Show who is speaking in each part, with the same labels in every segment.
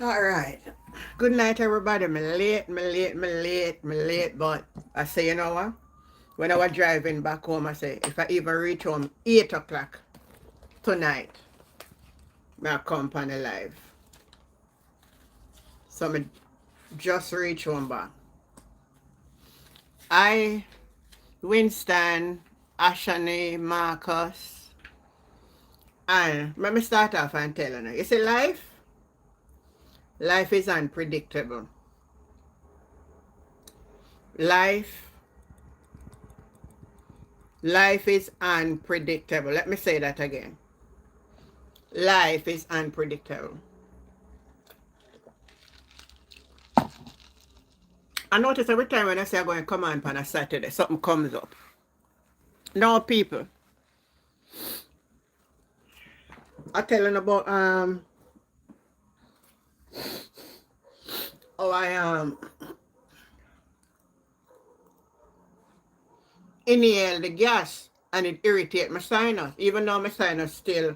Speaker 1: All right. Good night, everybody. Me late, but I say, you know what? When I was driving back home, I say, if I even reach home 8 o'clock tonight, I'll come on the live. So I just reach home back. I, Winston, Ashani, Marcus, and let me start off and tell you see, life is unpredictable. Life Life is unpredictable. Let me say that again. Life is unpredictable. I notice every time when I say I'm going to come on a Saturday, something comes up. Now, people, I telling about how I inhale the gas and it irritate my sinus, even though my sinus still,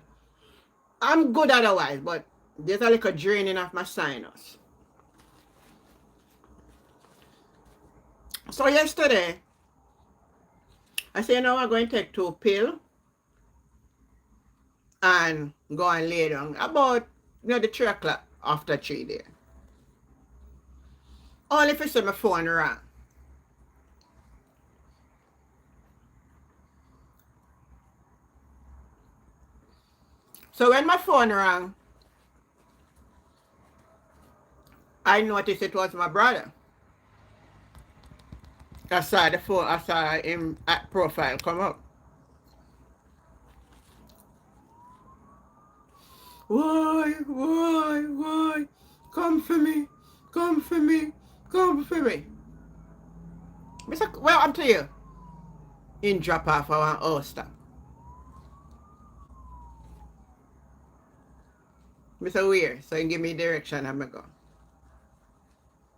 Speaker 1: I'm good otherwise, but there's a little draining of my sinus. So yesterday, I said, you know, I'm going to take 2 pills and go and lay down about, the 3 o'clock after 3 there. Only for see my phone rang. So when my phone rang, I noticed it was my brother. I saw the phone, I saw him at profile come up. Why? Come for me. Well, I'm to you. In drop off our oyster. Mr. Weird, so he give me direction and I go.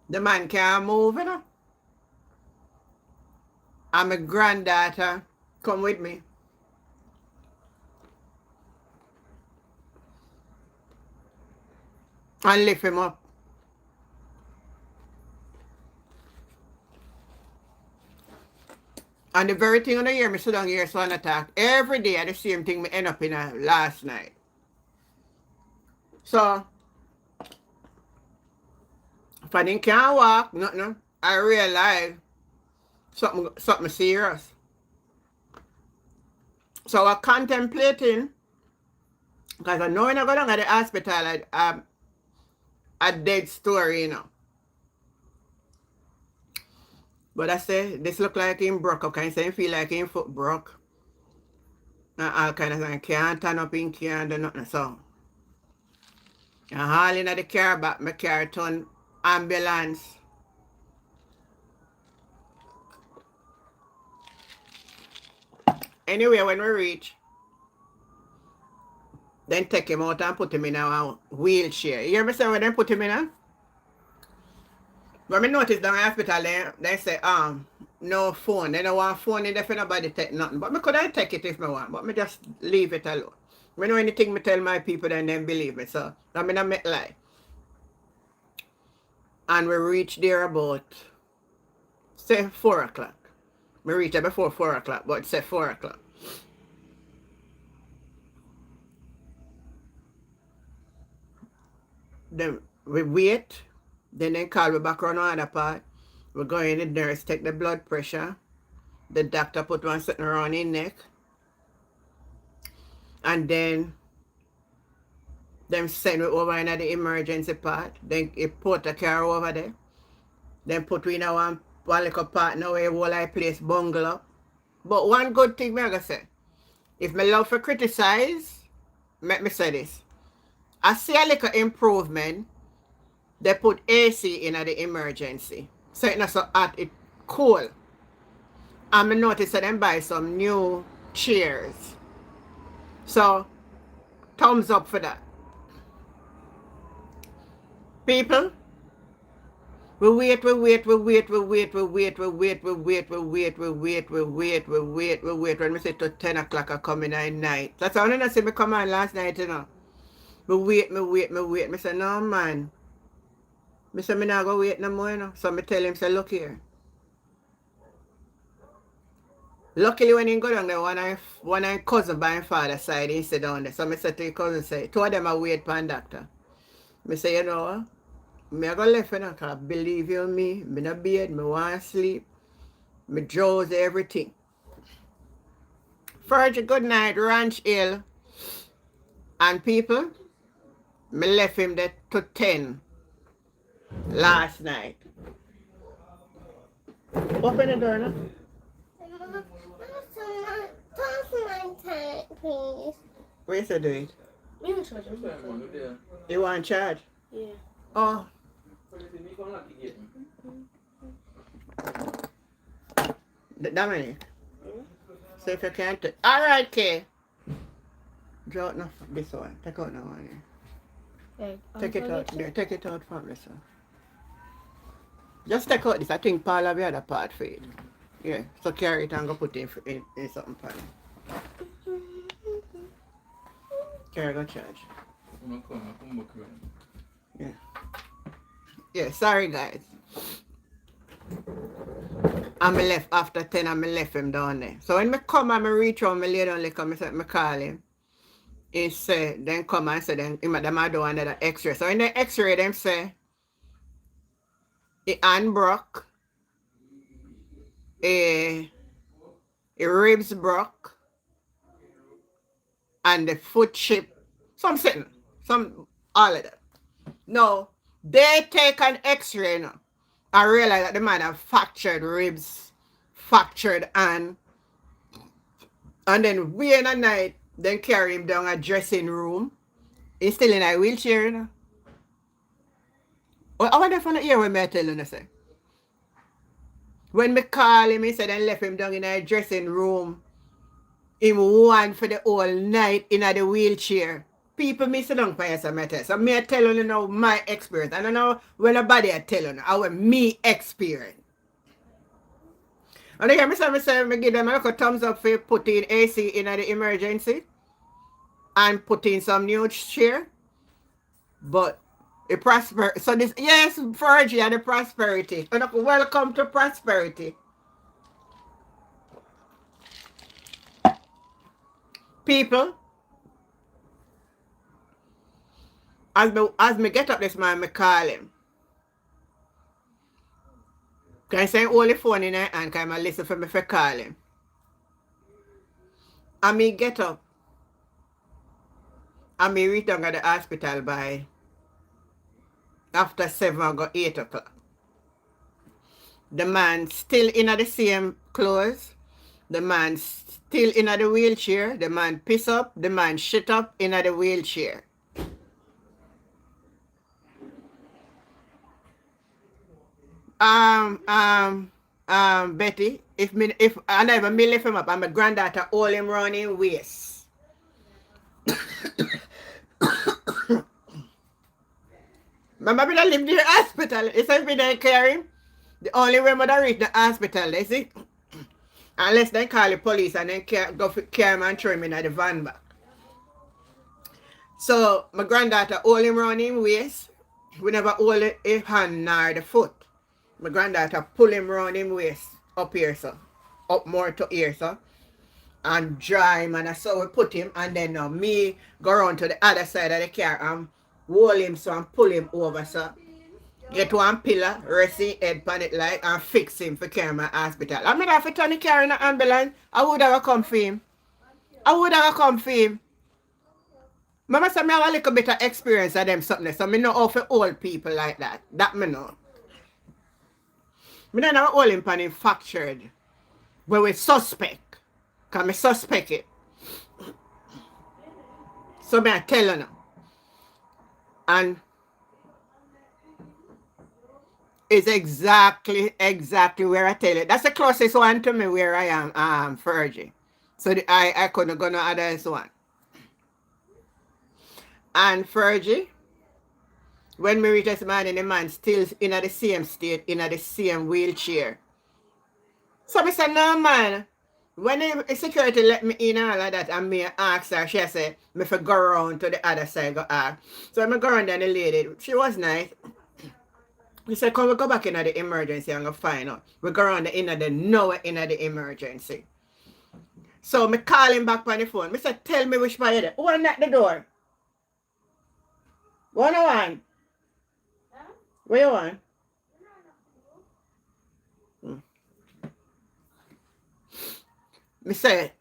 Speaker 1: The man can't move, you know. And my granddaughter come with me. And lift him up. And the very thing on the hear me sit down here so I attack. Every day the same thing me end up in last night. So if I didn't can't walk, nothing, I realized something serious. So I'm contemplating, because I know when I go down to the hospital, a dead story, you know. But I say, this look like him broke up. Can you say feel like him foot broke? And all kind of thing. Can't turn up in, can't do nothing. So I haul in the car back, my car turn ambulance. Anyway, when we reach, then take him out and put him in a wheelchair. You hear me say when they put him in a? When I notice down the hospital, they say, no phone. They don't want phone in there for nobody take nothing. But I could I take it if I want, but I just leave it alone. I know anything I tell my people, then they believe it. So I mean, I make lie. And we reach there about, say, 4 o'clock. We reach there before 4 o'clock, but say 4 o'clock. Then we wait. Then they call me back around the other part. We go in, the nurse take the blood pressure. The doctor put one something around his neck. And then them send me over in the emergency part. Then he put the car over there. Then put me in one little part now where whole I place bungle up. But one good thing I gotta say, if me love for criticize, let me say this. I see a little improvement. They put AC in the emergency. So it's not so hot, it's cool. And I noticed that them buy some new chairs. So, thumbs up for that. People, we wait until 10 o'clock I come in at night. That's how I see me come on last night, you know. Me wait. Me say, no man. I said, I'm not going to wait no more, you know. So I tell him, say, look here. Luckily, when he go down there, one of cousin by my father's side, he sit down there. So I said to his cousin, say, two of them are wait for a doctor. I say, you know, me I go left, you know, because believe you me, me no bed, me want to sleep, me drowse everything. First, good night, Ranch Hill. And people, me left him there to 10 last night. Open the door now. Please. Where's the do it? You want charge?
Speaker 2: Yeah.
Speaker 1: Oh. Dominic. So if you can't take. Alright, Kay. Draw out this one. Take out that one here.
Speaker 2: Okay,
Speaker 1: Take it out there. Take it out from this one. Just take out this. I think Paul have the other part for it. Yeah. So carry it and go put it in something for it. Carry go charge. Yeah. Yeah, sorry guys. And me left after 10 and me left him down there. So when me come and me reach out, me lay down like me call him. He say, then come and say, then them I do another x-ray. So in the x-ray, them say, the hand broke, a ribs broke, and the foot chip, something, all of that. No, they take an x-ray now. I realize that the man have fractured ribs, fractured hand, and then we in a night, then carry him down a dressing room. He's still in a wheelchair, you know. Well, I wonder if I not hear what I tell you, say. When me call him, he said then left him down in a dressing room. Him one for the whole night in a wheelchair. People me sit down for you, so me I tell you now my experience. I don't know when nobody I tell you how me experience. And again, I give them a thumbs up for putting AC in the emergency and putting some new chair. But the prosperity, so this, yes, Virgie and the prosperity. And welcome to prosperity. People, as me get up this man, me call him. Can I say hold the phone in there and can I listen for me for call him? And me get up. And me reach down at the hospital by after 7 or 8 o'clock. The man still in the same clothes. The man still in the wheelchair. The man piss up. The man shit up in the wheelchair. Betty, if I never me lift him up and my granddaughter hold him round his waist. My mother live in the hospital. It's if me don't carry him. The only way mother reach the hospital, they see. Unless they call the police and then go carry him and throw him in the van back. So my granddaughter hold him round his waist. We never hold a hand nor the foot. My granddaughter pull him round him waist up here, so. Up more to here, so. And dry him, and so we put him, and then me go around to the other side of the car and hold him so and pull him over, so. Get one pillar, rest his head on it like, and fix him for carry my hospital. I mean, if I turn the car in the ambulance, I would have come for him. Mama said me have a little bit of experience of them something, so me know how for old people like that. That me know. Me don't know all him pan him fractured. But we suspect. Because me suspect it. So me I tell you now. And it's exactly where I tell you. That's the closest one to me where I am, Virgie. So I couldn't go no other one. And Virgie, when me reach this man and the man still in the same state, in the same wheelchair. So I said, no man, when the security let me in and all of that, and me ask her, she said, me for go around to the other side, go ask. So I go around and the lady, she was nice. We said, come we go back in the emergency and go find out. We go around the inner the nowhere in the emergency. So me call him back on the phone. Me say, tell me which part you there. Who knock the door? What you want? What you want? Me say,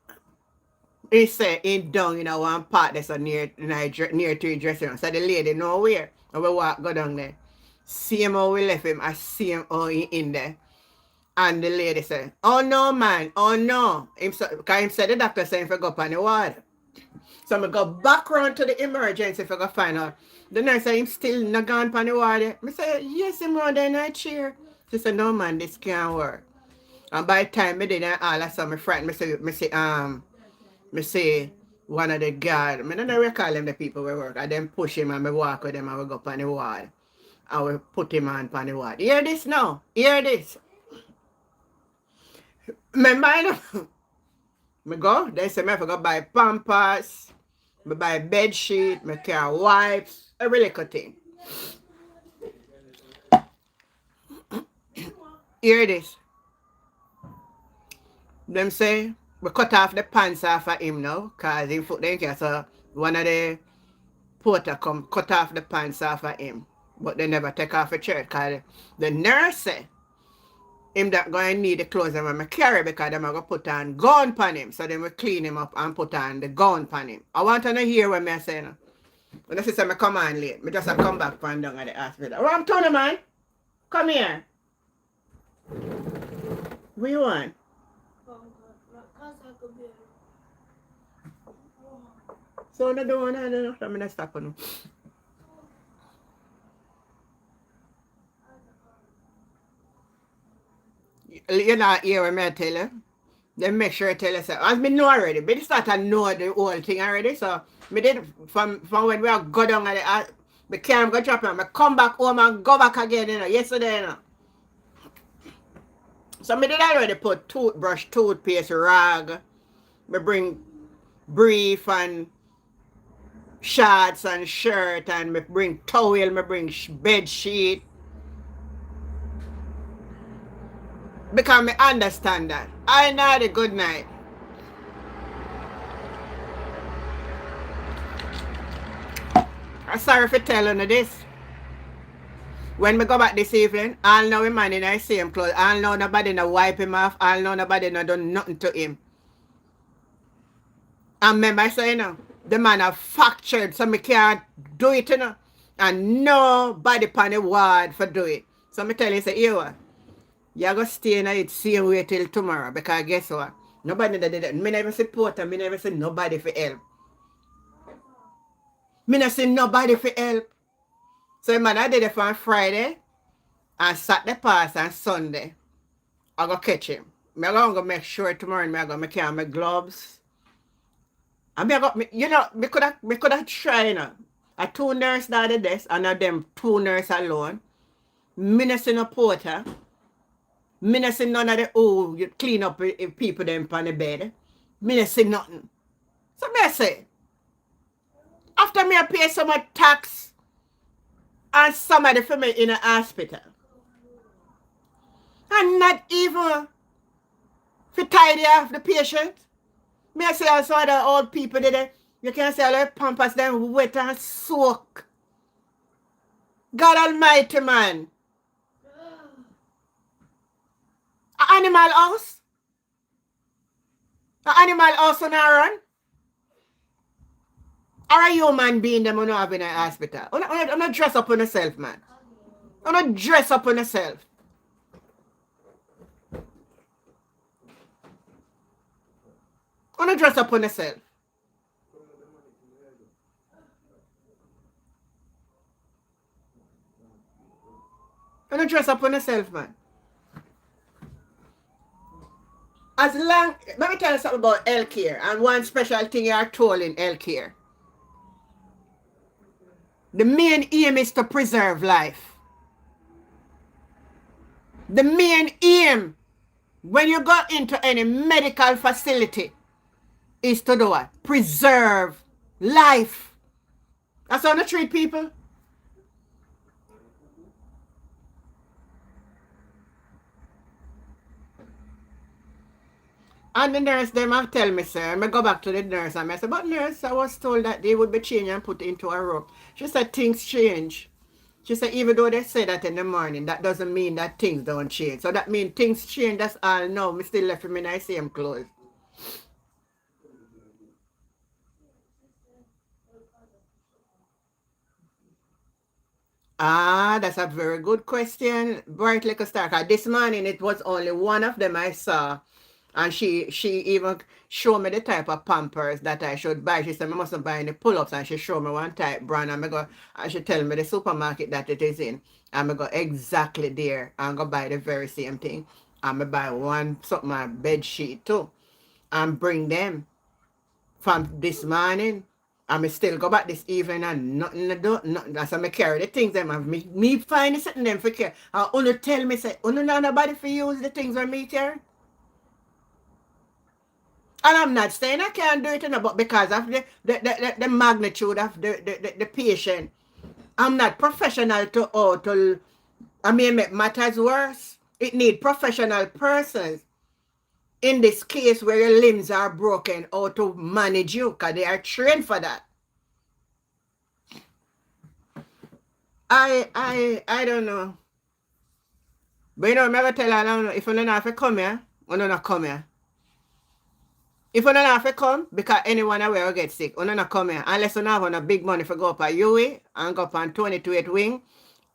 Speaker 1: he said in down in one part that's near to the dressing room. So the lady know where. And we walk go down there. Same how we left him, I see him how he in there. And the lady said, oh no man, oh no. Because him said the doctor said if I go up on the ward. So I go back round to the emergency if I go find out. The nurse said him still not gone on the ward. I said, yes, him round there in a chair. She said, no man, this can't work. And by the time I did all I saw my friend, me say one of the guard, I don't recall them the people we work, I then push him and I walk with them and we go up on the wall. And we put him on the wall. Hear this now? Hear this. Remember, I go, they say I have to go buy pampers, I buy bed sheet, I carry wipes, every little thing. Hear this. Them say, we cut off the pants off of him now, because him foot then care. So one of the porter come cut off the pants off of him. But they never take off a shirt, because the nurse say, him that going to need the clothes that I carry because them are going to put on gun on him. So then we clean him up and put on the gun on him. I want to hear what I say now. When I say I come on late, I just come back from down at the hospital. Oh, I'm Tony, man. Come here. What you want? So I don't want to I'm going to stop on. You know, hear what I tell you? Then make sure I tell you, so, as me know already, but they start to know the whole thing already, so me did, from when we are go down at the camp go drop him, I come back home and go back again, yesterday, So me did already put toothbrush, toothpaste, rag, me bring brief and shorts and shirt, and me bring towel, me bring bed sheet. Because me understand that. I know the good night. I'm sorry for telling you this. When we go back this evening, I'll know him man in the same clothes. I'll know nobody no wipe him off. I'll know nobody no done nothing to him. And remember I say, the man have fractured, so me can't do it, And nobody on the ward for do it. So me tell you, say, here, you're going to stay in it same way till tomorrow. Because guess what? Nobody did that. Me never support her. Me never say nobody for help. Me never say nobody for help. So man, I did it on Friday and Saturday pass and Sunday. I go catch him. Me going to make sure tomorrow me go make my gloves. And me got me could have tried, A 2 nurse at the desk and of them 2 nurse alone. Me not see no porter. Me not see none of the you clean up people them on the bed. Me not see nothing. So me say, after me I pay so much tax and somebody for me in a hospital. And not even for tidy off the patient. Me I say also the old people there, you can say all the pampers them wet and soak. God Almighty, man. An animal house? An animal house on our run? Or a human being them not have in a hospital? I'm not dress up on yourself, man. I'm not dress up on yourself. I'm not dress up on yourself. I'm not dress up on yourself, man. As long, let me tell you something about healthcare and one special thing you are told in healthcare. The main aim is to preserve life. The main aim when you go into any medical facility is to do what? Preserve life. That's how you treat people. And the nurse, them have tell me, sir, and I go back to the nurse and I say, but nurse, I was told that they would be changed and put into a rope. She said, things change. She said, even though they say that in the morning, that doesn't mean that things don't change. So that means things change, that's all. No, me still left him in the same clothes. Ah, that's a very good question. Bright like a star. 'Cause this morning it was only one of them I saw. And she even showed me the type of Pampers that I should buy. She said, I mustn't buy any pull-ups. And she showed me one type brand. And she tell me the supermarket that it is in. And I go exactly there and go buy the very same thing. And I buy one something my bed sheet too. And bring them from this morning. And I still go back this evening and nothing to do. Nothing. That's how I carry the things them have me find something them for care. And Uno tell me say, Uno not nobody for use the things when me carry. And I'm not saying I can't do it, but because of the magnitude of the patient, I'm not professional to I mean, make matters worse. It need professional persons in this case where your limbs are broken or to manage you because they are trained for that. I don't know. But you know, I'm never tell her, if you don't have to come here, you don't come here. If you don't have to come, because anyone away will get sick, you don't come here. Unless you don't have a big money for go up at UE and go up on 28 Wing,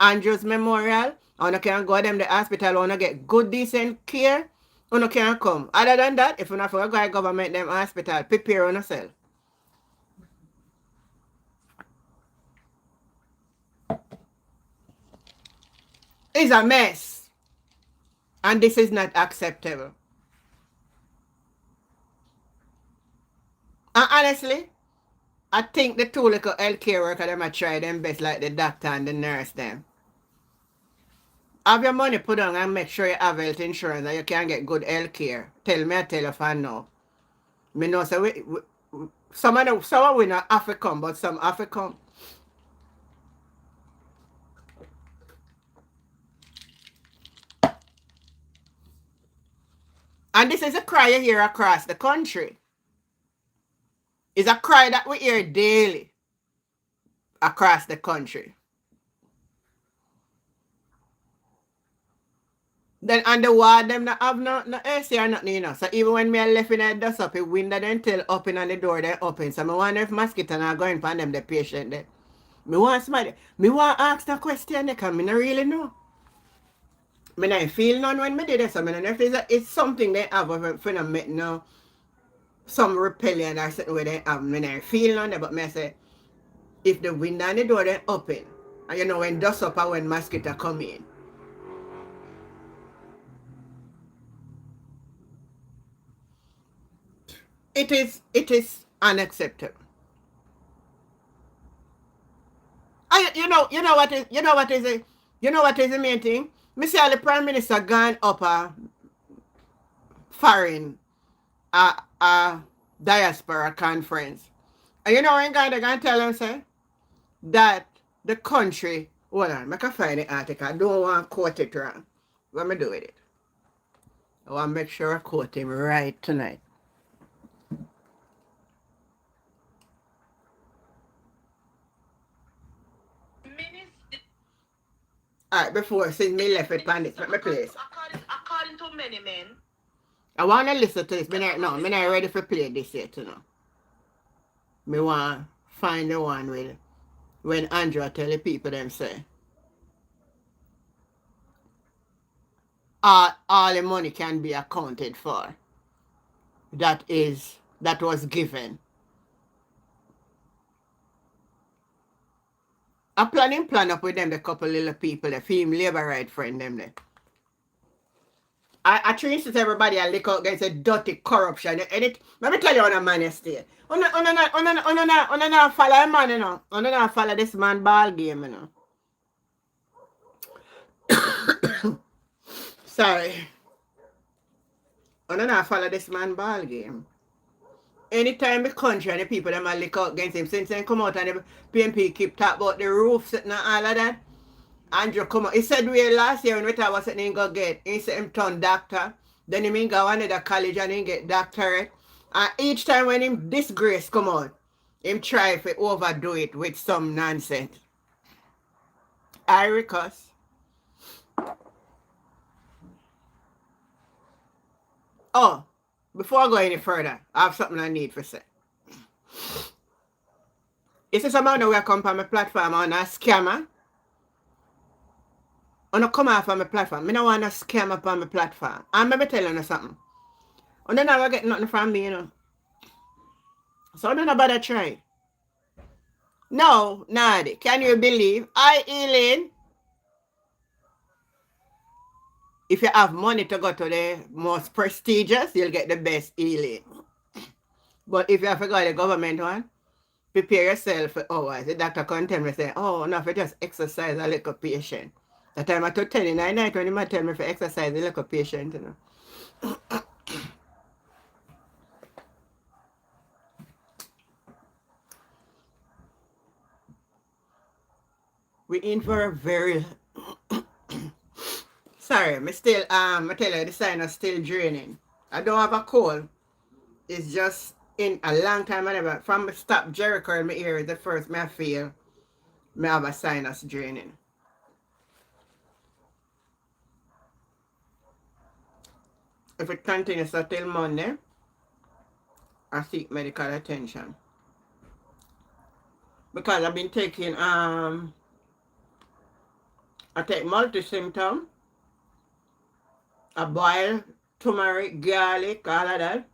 Speaker 1: Andrews Memorial, and you can go them the hospital and get good, decent care, you can come. Other than that, if you not for go to government them hospital, prepare on yourself. It's a mess. And this is not acceptable. And honestly, I think the two little healthcare workers them a try them best like the doctor and the nurse them. Have your money put on and make sure you have health insurance and you can get good health care. Tell me, I tell you for now. Me know so some we not have to come, but some have to come. And this is a cry you hear across the country. It's a cry that we hear daily across the country. Then on the wall, them not have no AC or nothing, you know. So even when me I left in the dust up, the window then tell open and the door then open. So I wonder if mosquito not going for them, the patient there. Me want somebody, me want ask the question because me not really know. Me not feel none when me did it. So me not know if it's something they have for them make no some repellent or something where they have. Me not feel none, but me say, if the window and the door then open, and you know when dust up and when mosquito come in, it is unacceptable. You know what is it? You know what is the main thing? Me see all the Prime Minister gone up a foreign diaspora conference. And you know when they're gonna tell them say that the country, hold on, make a find the article. I don't want to quote it wrong. What me do with it? I want to make sure I quote him right tonight. Alright, before since me left it on this, let me play. According to many men. I wanna listen to this. Me not ready for play this yet, you know. Me want find the one with when Andrew tell the people them say all the money can be accounted for. That was given. I plan up with them the couple little people, the film labor right friend them there. I treat everybody and look out against a dirty corruption. And it let me tell you on a man stay. On not follow a man, you know. On not follow this man ball game, you know. Sorry. On not follow this man ball game. Anytime the country and the people them a lick out against him, since they come out and the PNP keep talking about the roofs and all of that. Andrew come out. He said we last year when we talk about something he go get. He said him turn doctor Then him go another college and him get doctorate. And each time when him disgrace come out, him try to overdo it with some nonsense. I cuss. Oh, before I go any further, I have something I need to say. Is this someone that will come on my platform on a scammer? I don't come off on my platform. I don't want to scam up on my platform. I'm maybe telling you something. And then I will get nothing from me, you know. So don't nobody try. No, Nadi, can you believe? Elaine, if you have money to go to the most prestigious, you'll get the best healing. But if you have to go to the government one, prepare yourself for hours. The doctor can tell me, say, oh, no, if you just exercise a little patient. The time I told 10 in the night when you might tell me for exercise a little patient, you know. We in for a very sorry, me still I tell you the sinus still draining. I don't have a cold. It's just in a long time I never from stop Jericho in my ear the first me I feel me have a sinus draining. If it continues until Monday, I seek medical attention. Because I've been taking I take multi-symptom, I boil turmeric, garlic, all of that.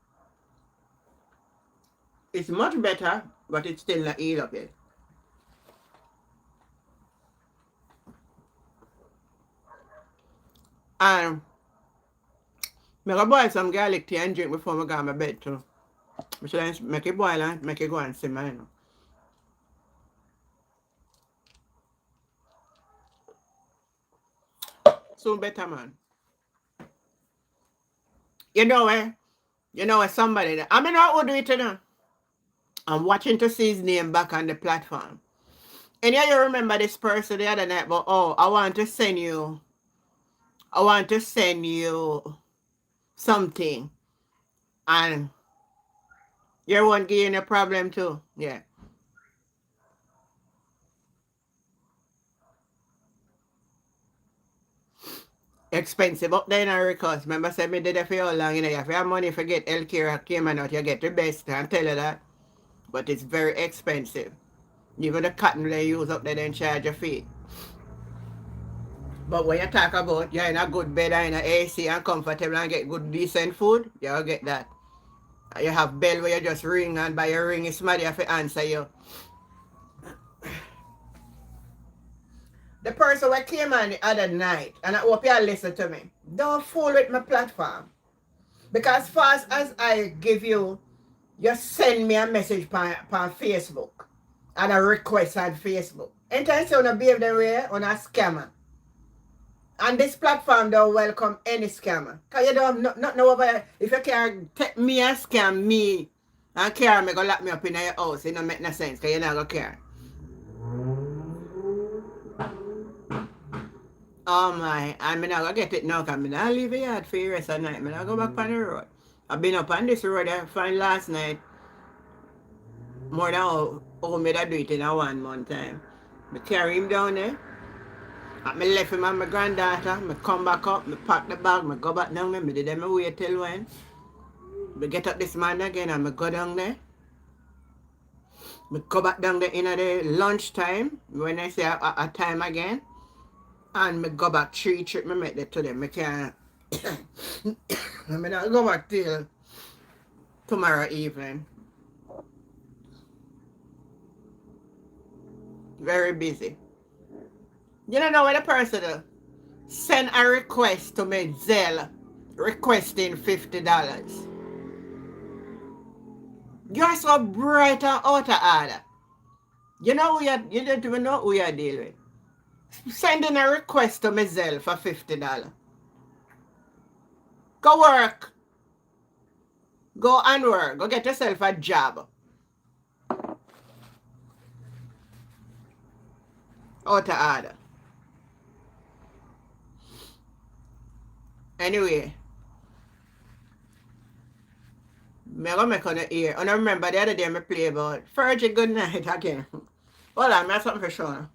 Speaker 1: It's much better, but it's still not healed up yet. And I go boil some garlic tea and drink before I go to my bed too. I should make it boil and make it go and simmer, you know. So better, man. You know where? You know where somebody I mean what would do it, you know? I'm watching to see his name back on the platform. And yeah, you remember this person the other night, but oh, I want to send you something. And your one giving a problem too. Yeah. Expensive up there in our cost. Remember I said me did it for how long, you know, if you have money for get healthcare came out, you get the best, I'll tell you that. But it's very expensive. Even the cotton they use up there, they charge a fee. But when you talk about you're in a good bed and in a AC and comfortable and get good decent food, you'll get that. You have bell where you just ring and by your ring, somebody have to answer you. The person who came on the other night, and I hope you listen to me, don't fool with my platform. Because fast as I give you, you send me a message on Facebook and a request on Facebook. Anytime you want to behave the way on a scammer. And this platform don't welcome any scammer. Because you don't have nothing over. If you can take me and scam me and carry me, go lock me up in your house, it don't make no sense because you're not going to care. Oh my, I'm not going to get it now because I'm not leave the yard for the rest of the night. I'm not go back on the road. I've been up on this road I found last night more than how me do it in a 1 month time. I carry him down there. I left him and my granddaughter. I come back up, I pack the bag, I go back down there. I did them wait till when. I get up this morning again and I go down there. I go back down there in the lunchtime when I say a time again. And I go back 3 trips, I make that to them. I can't I mean I go back till tomorrow evening. Very busy. You don't know what the person do? Send a request to me Zelle requesting $50. You're so bright and out of order. You don't even know who you're dealing with. Sending a request to me Zelle for $50. Go work. Go and work. Go get yourself a job. Out of order. Anyway, Me go make on the ear. And I remember the other day me play about Fergie good night again. Hold on, I have something for sure.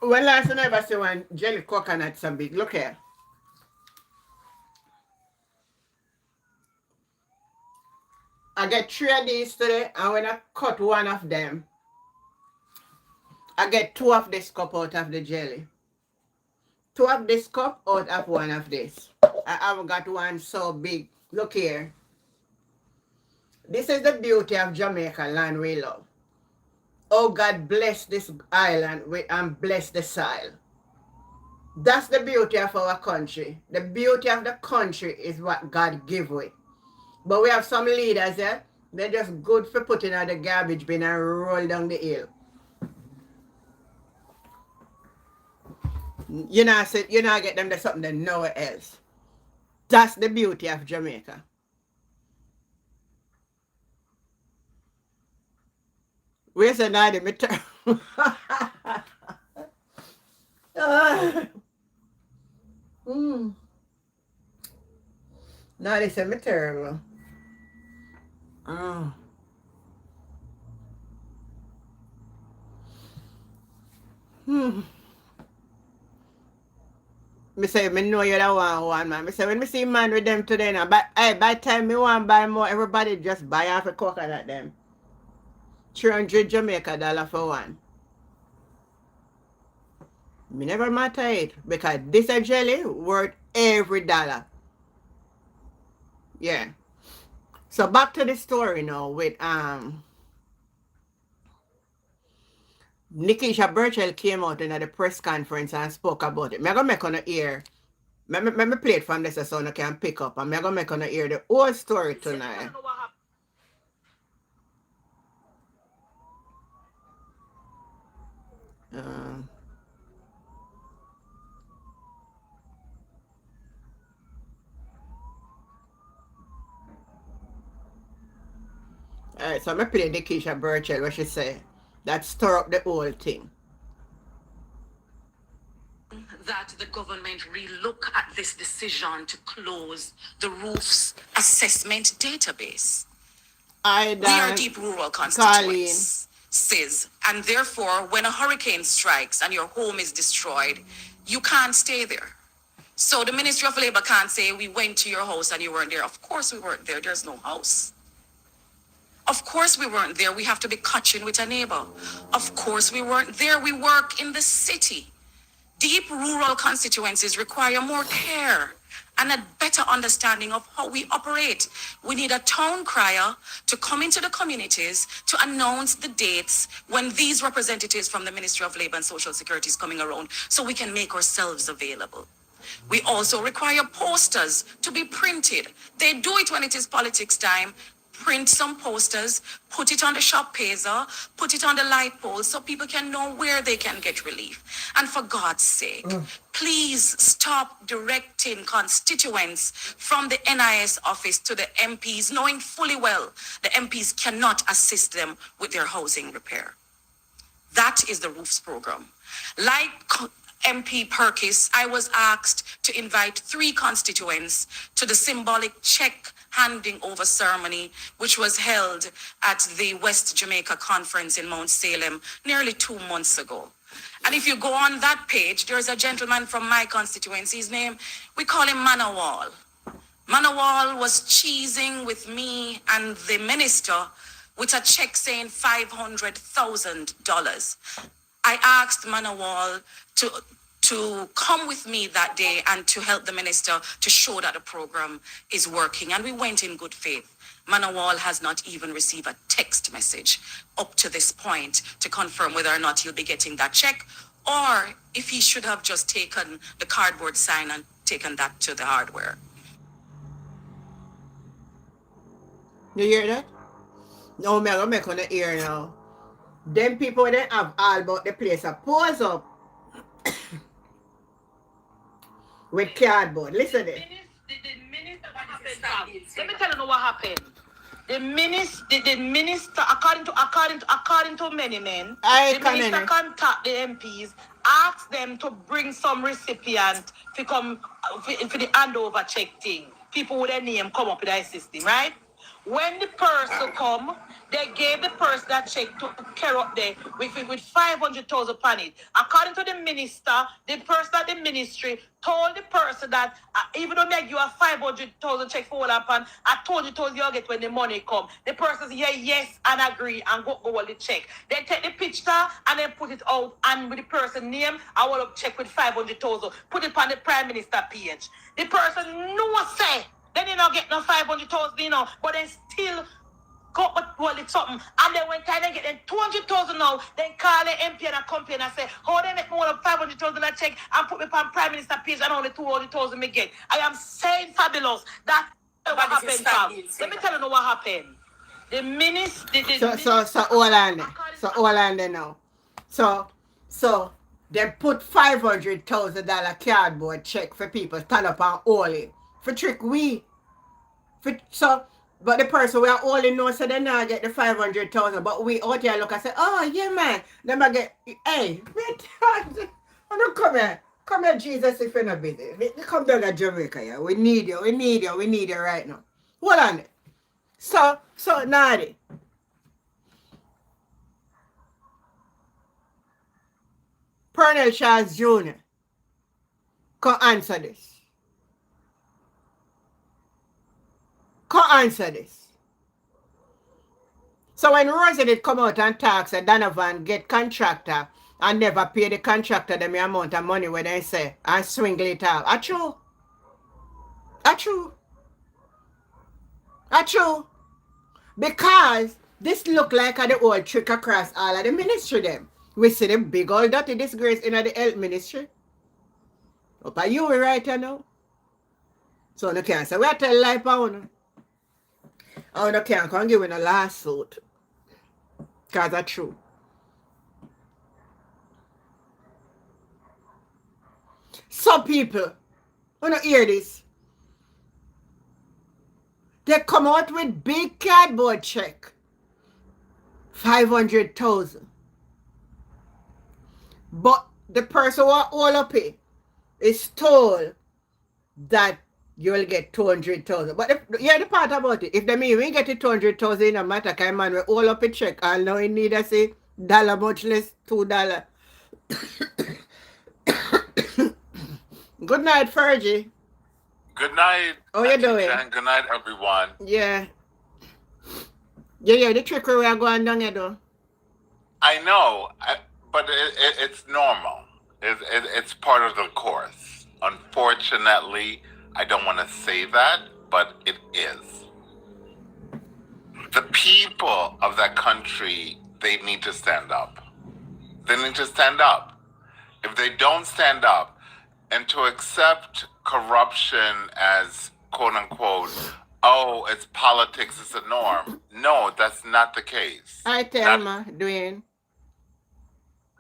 Speaker 1: When last time I ever see one jelly coconut so big? Look here. I get 3 of these today, and when I cut one of them, I get 2 of this cup out of the jelly. 2 of this cup out of 1 of this. I haven't got one so big. Look here. This is the beauty of Jamaica land we love. Oh, God bless this island and bless the soil. That's the beauty of our country. The beauty of the country is what God give it. But we have some leaders there, they're just good for putting out the garbage bin and roll down the hill. You know, get them to something they nowhere else. That's the beauty of Jamaica. Where's the night in turn? Now they say me terrible. Oh. Me say, me know you don't want one, man. Me say, when me see man with them today now, but hey, by the time me want buy more, everybody just buy off a coconut them. 300 Jamaica dollar for one. Me never matter it, because this a jelly worth every dollar. Yeah. So back to the story now with Nikisha Burchell came out in the press conference and spoke about it. Me gonna make on the ear. Me play it from this so I can pick up, and me gonna make on the ear the whole story tonight. Alright, so I'm going to play Nikisha Burchell, what she say. That stir up the whole thing.
Speaker 2: That the government relook at this decision to close the roof's assessment database. We are deep rural constituents, says, and therefore, when a hurricane strikes and your home is destroyed, you can't stay there. So the Ministry of Labor can't say, we went to your house and you weren't there. Of course we weren't there. There's no house. Of course we weren't there. We have to be catching with a neighbor. Of course we weren't there. We work in the city. Deep rural constituencies require more care and a better understanding of how we operate. We need a town crier to come into the communities to announce the dates when these representatives from the Ministry of Labor and Social Security is coming around so we can make ourselves available. We also require posters to be printed. They do it when it is politics time. Print some posters, put it on the shop phaser, put it on the light poles so people can know where they can get relief. And for God's sake, please stop directing constituents from the NIS office to the MPs, knowing fully well the MPs cannot assist them with their housing repair. That is the roofs program. Like MP Perkis, I was asked to invite 3 constituents to the symbolic check handing over ceremony, which was held at the West Jamaica Conference in Mount Salem nearly 2 months ago. And if you go on that page, there's a gentleman from my constituency. His name, we call him Manawal. Manawal was cheesing with me and the minister with a check saying $500,000. I asked Manawal to come with me that day and to help the minister to show that the program is working. And we went in good faith. Manawal has not even received a text message up to this point to confirm whether or not he'll be getting that check or if he should have just taken the cardboard sign and taken that to the hardware.
Speaker 1: You hear that? No, me gonna make on the ear now. Them people they have all about the place a pose up with cardboard. Listen to this.
Speaker 3: Let me tell you what happened. The minister, according to many men, the minister contact the MPs, ask them to bring some recipient to come for the handover check thing. People with their name come up in that system, right? When the person come, they gave the person that check to carry up there with 500,000 on it. According to the minister, the person at the ministry told the person that even though make you a 500,000 check for all upon, I told you'll get when the money come. The person says, yeah, yes, and agree, and go all the check. They take the picture and then put it out, and with the person name, I want to check with 500,000. Put it on the prime minister page. The person no say. Then you don't get no 500,000, but then still go with something. And then when time they get them 200,000 now, then call the MP and complain and say, how they make more than 500,000 a check and put me on Prime Minister page and only 200,000 me get. I am saying fabulous. That what happened, fam. Let me tell you what happened. The minister...
Speaker 1: So all on there. So all on there now. So they put $500,000 cardboard check for people stand up and hold it. For trick we. But the person we are only know so they not get the 500,000. But we out here look and say, oh yeah man. Them I get hey, don't come here. Come here, Jesus, if you're not busy. Come down to Jamaica, yeah. We need you right now. Hold on it. So Nadi. Pernell Charles Jr. Come answer this. So when Rosie did come out and talk, say Donovan get contractor and never pay the contractor the amount of money when they say and swingle it out. A true. Because this look like the old trick across all of the ministry them. We see the big old dirty disgrace in the health ministry. Up are you right now? So no can't say we are tell lie pound. Oh, no can't come give in a lawsuit. Because that's true. Some people, when you hear this, they come out with big cardboard check. 500,000. But the person who all up it is told that you will get 200,000. But the part about it, if they mean we get it 200,000 in a matter, kind man, we all up a check, and now we need to say dollar much less $2. Good night, Fergie.
Speaker 4: Good night.
Speaker 1: How you doing?
Speaker 4: Jen. Good night, everyone.
Speaker 1: Yeah. The trickery we are going down here though.
Speaker 4: I know, but it's normal. It's part of the course. Unfortunately, I don't want to say that, but it is. The people of that country, they need to stand up. They need to stand up. If they don't stand up, and to accept corruption as quote unquote, oh, it's politics, it's a norm. No, that's not the case.
Speaker 1: I tell ma, Dwayne.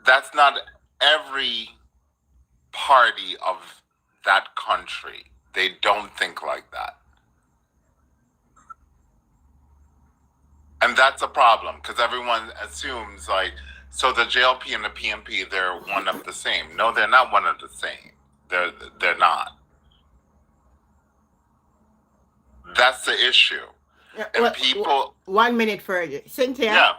Speaker 4: That's not every party of that country. They don't think like that. And that's a problem because everyone assumes like, so the JLP and the PMP, they're one of the same. No, they're not one of the same. They're not. That's the issue. And people...
Speaker 1: 1 minute further. Cynthia,
Speaker 4: yeah.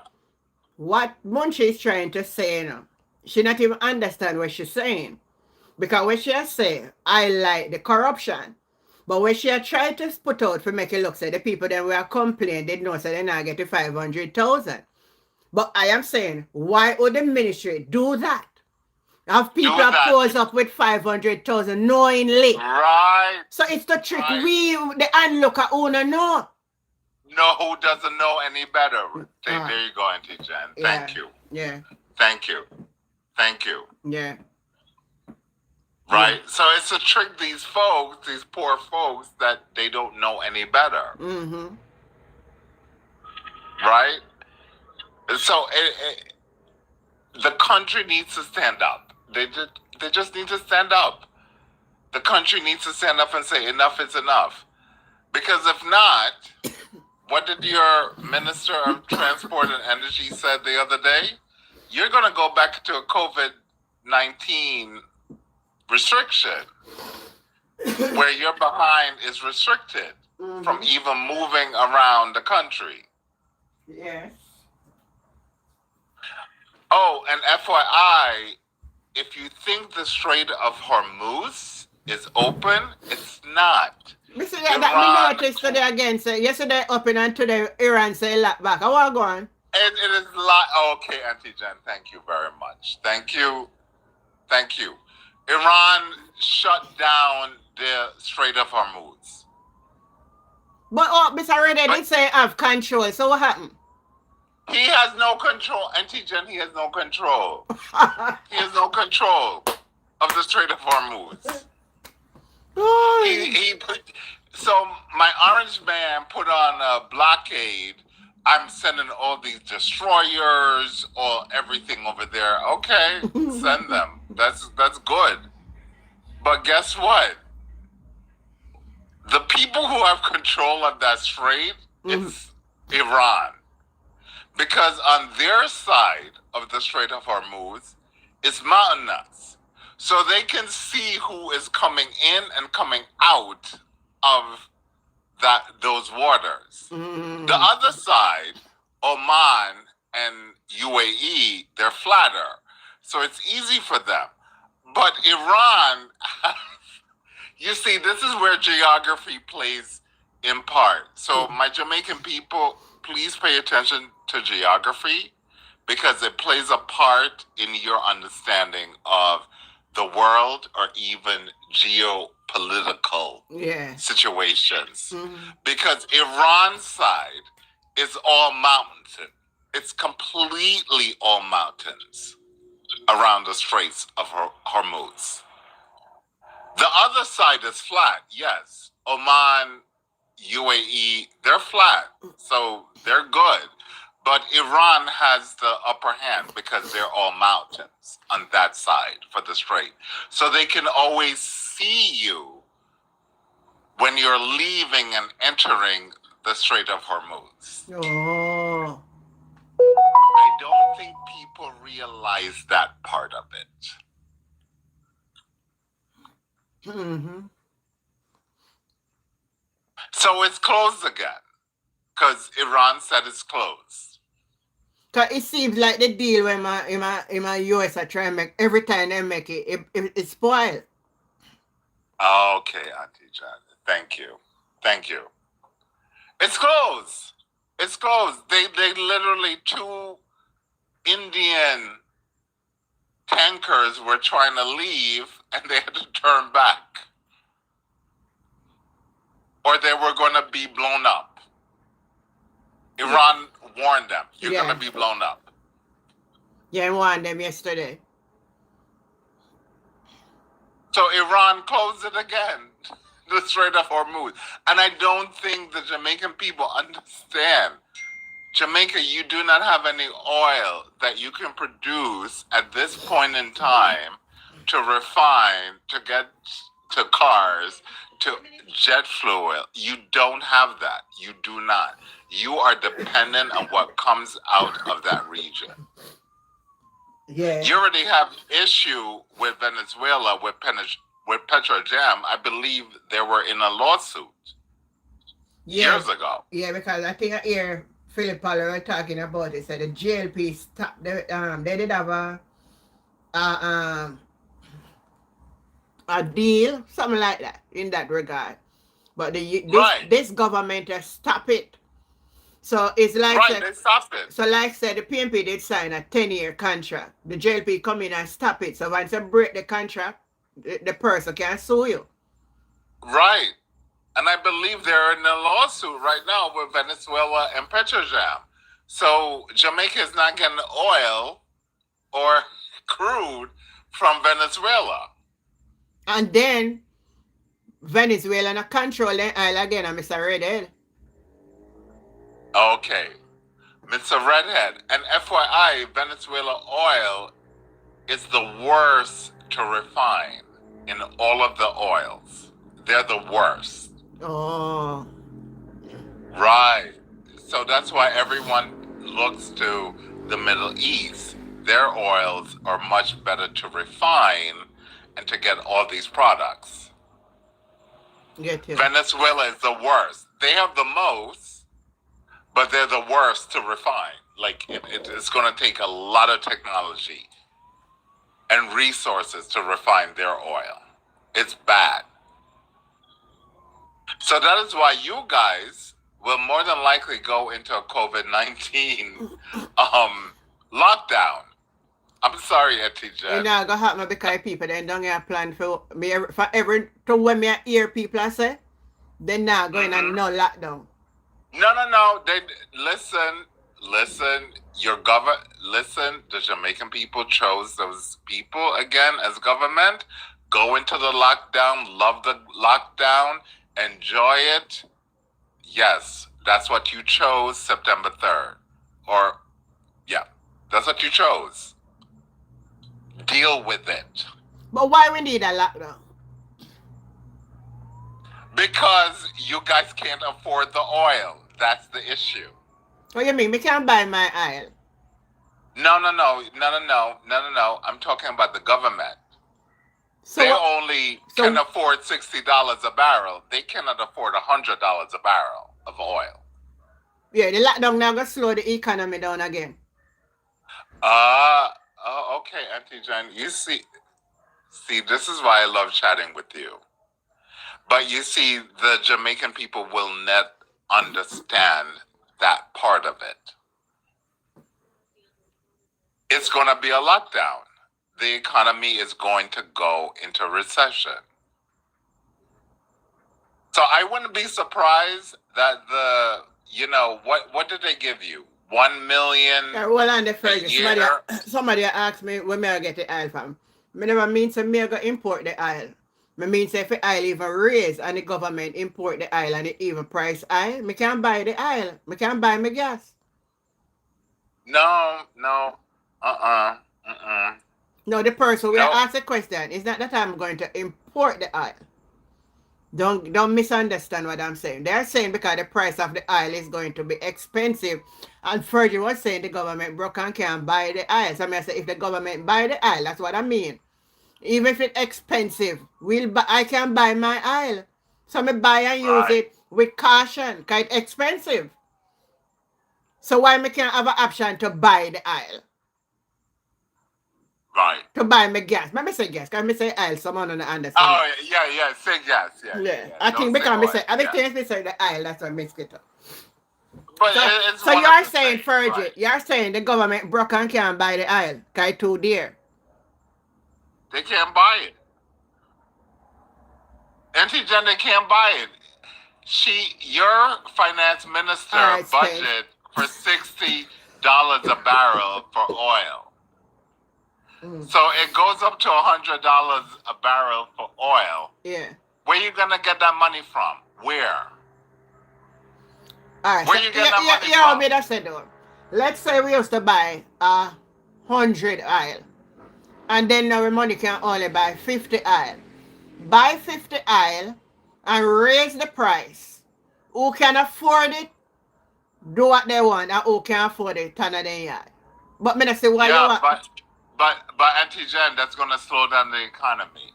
Speaker 1: What Munchie is trying to say now, she not even understand what she's saying. Because when she has said, I like the corruption. But when she had tried to put out for make it look say the people that were complaining, they know so they not get to 500,000. But I am saying, why would the ministry do that? Have people pose up with 500,000 knowingly.
Speaker 4: Right.
Speaker 1: So it's the trick we, the onlooker owner know.
Speaker 4: No, who doesn't know any better? There you go, Auntie Jen. Thank you.
Speaker 1: Yeah.
Speaker 4: Thank you.
Speaker 1: Yeah.
Speaker 4: Right? So it's a trick these folks, these poor folks, that they don't know any better.
Speaker 1: Mm-hmm.
Speaker 4: Right? So the country needs to stand up. They just need to stand up. The country needs to stand up and say enough is enough. Because if not, what did your Minister of Transport and Energy said the other day? You're going to go back to a COVID-19 restriction. where you're behind is restricted from even moving around the country.
Speaker 1: Yes.
Speaker 4: Oh, and FYI, if you think the Strait of Hormuz is open, it's not.
Speaker 1: Mr. That me noticed today again. So yesterday open and today Iran say lock back. I want to go on.
Speaker 4: It is like, okay, Auntie Jen, thank you very much. Thank you. Iran shut down the Strait of Hormuz.
Speaker 1: But Mr. Reddy did say have control. So what happened?
Speaker 4: He has no control. Auntie Jen, he has no control. He has no control of the Strait of Hormuz. So my orange man put on a blockade. I'm sending all these destroyers or everything over there. Okay, send them. That's good. But guess what? The people who have control of that strait, it's Iran. Because on their side of the Strait of Hormuz is mountainous. So they can see who is coming in and coming out of those waters. The other side, Oman and UAE, they're flatter. So it's easy for them. But Iran, you see, this is where geography plays in part. So my Jamaican people, please pay attention to geography because it plays a part in your understanding of the world or even geopolitical situations. Because Iran's side is all mountains. It's completely all mountains around the Straits of Hormuz. The other side is flat, yes. Oman, UAE, they're flat, so they're good. But Iran has the upper hand because they're all mountains on that side for the strait. So they can always see you when you're leaving and entering the Strait of Hormuz.
Speaker 1: Oh.
Speaker 4: I don't think people realize that part of it. So it's closed again because Iran said it's closed.
Speaker 1: Cause it seems like the deal when my US are trying to make every time they make it spoiled.
Speaker 4: Okay, Auntie Jan. Thank you. It's closed. They literally 2 Indian tankers were trying to leave and they had to turn back. Or they were going to be blown up. Iran warned them, you're going to be blown up.
Speaker 1: Yeah, I warned them yesterday.
Speaker 4: So Iran closed it again, the Strait of Hormuz. And I don't think the Jamaican people understand. Jamaica, you do not have any oil that you can produce at this point in time to refine, to get to cars, to jet fuel. You don't have that. You do not. You are dependent on what comes out of that region.
Speaker 1: Yeah.
Speaker 4: You already have issue with Venezuela with Petrojam. I believe they were in a lawsuit years ago.
Speaker 1: Yeah, because I think I hear Philip Poller were talking about it. So the JLP stopped. They did have a deal, something like that, in that regard. But this government has stopped it. So it's like
Speaker 4: they stopped it.
Speaker 1: So like I said, the PNP did sign a 10-year contract. The JLP come in and stop it. So once you break the contract, the person can sue you.
Speaker 4: Right. And I believe they're in a lawsuit right now with Venezuela and Petrojam. So Jamaica is not getting oil or crude from Venezuela.
Speaker 1: And then Venezuela not control the oil again, Mr. Redhead.
Speaker 4: Okay. Mr. Redhead. And FYI, Venezuela oil is the worst to refine in all of the oils. They're the worst.
Speaker 1: Oh.
Speaker 4: Right. So that's why everyone looks to the Middle East. Their oils are much better to refine and to get all these products.
Speaker 1: Get you.
Speaker 4: Venezuela is the worst. They have the most, but they're the worst to refine. Like it's going to take a lot of technology and resources to refine their oil. It's bad. So that is why you guys will more than likely go into a COVID-19 lockdown. I'm sorry, Auntie Jen.
Speaker 1: It not gonna happen because people then don't have plan for me for every to when me hear people say they not going on no lockdown.
Speaker 4: No. They listen. Listen. The Jamaican people chose those people again as government. Go into the lockdown. Love the lockdown. Enjoy it. Yes, that's what you chose. September 3rd, or yeah, that's what you chose. Deal with it.
Speaker 1: But why we need a lockdown?
Speaker 4: Because you guys can't afford the oil. That's the issue.
Speaker 1: What you mean? Me can't buy my oil.
Speaker 4: No. I'm talking about the government.
Speaker 1: So
Speaker 4: they only can afford $60 a barrel. They cannot afford $100 a barrel of oil.
Speaker 1: Yeah, the lockdown now gonna slow the economy down again.
Speaker 4: Okay, Auntie Jen. You see, this is why I love chatting with you. But you see, the Jamaican people will not understand that part of it. It's going to be a lockdown. The economy is going to go into recession. So I wouldn't be surprised that what did they give you? 1 million.
Speaker 1: Hold on the first. Somebody asked me where me I get the oil from. Me never mean to me I go import the oil. Me mean say if the oil even raise and the government import the oil and it even price oil, me can't buy the oil. Me can't buy my gas.
Speaker 4: No.
Speaker 1: No, the person will ask the question. It's not that I'm going to import the oil. Don't misunderstand what I'm saying. They're saying because the price of the oil is going to be expensive. And Fergie was saying the government broke and can't buy the oil. So I say if the government buy the oil, that's what I mean. Even if it's expensive, I can buy my oil. So I buy and use it with caution because it's expensive. So why me can't have an option to buy the oil?
Speaker 4: Right.
Speaker 1: To buy my gas. Let me say gas. Because I say oil, someone don't understand.
Speaker 4: Oh, yeah. Say gas. Yeah.
Speaker 1: I think because I say, everything we say the oil, that's what makes it up.
Speaker 4: But
Speaker 1: so you're saying, Fergie, you're saying the government broke and can't buy the oil because it's too dear.
Speaker 4: They can't buy it. Auntie Jen, they can't buy it. Your finance minister budget for $60 a barrel for oil. So it goes up to $100 a barrel for oil.
Speaker 1: Yeah.
Speaker 4: Where you gonna get that money from? Where?
Speaker 1: All right.
Speaker 4: Where you get that money from?
Speaker 1: Say though. Let's say we used to buy 100 oil, and then now our money can only buy 50 oil. Buy 50 oil and raise the price. Who can afford it? Do what they want, and who can afford it? Turn it in. But me not say why you want.
Speaker 4: But Auntie Jen, that's gonna slow down the economy.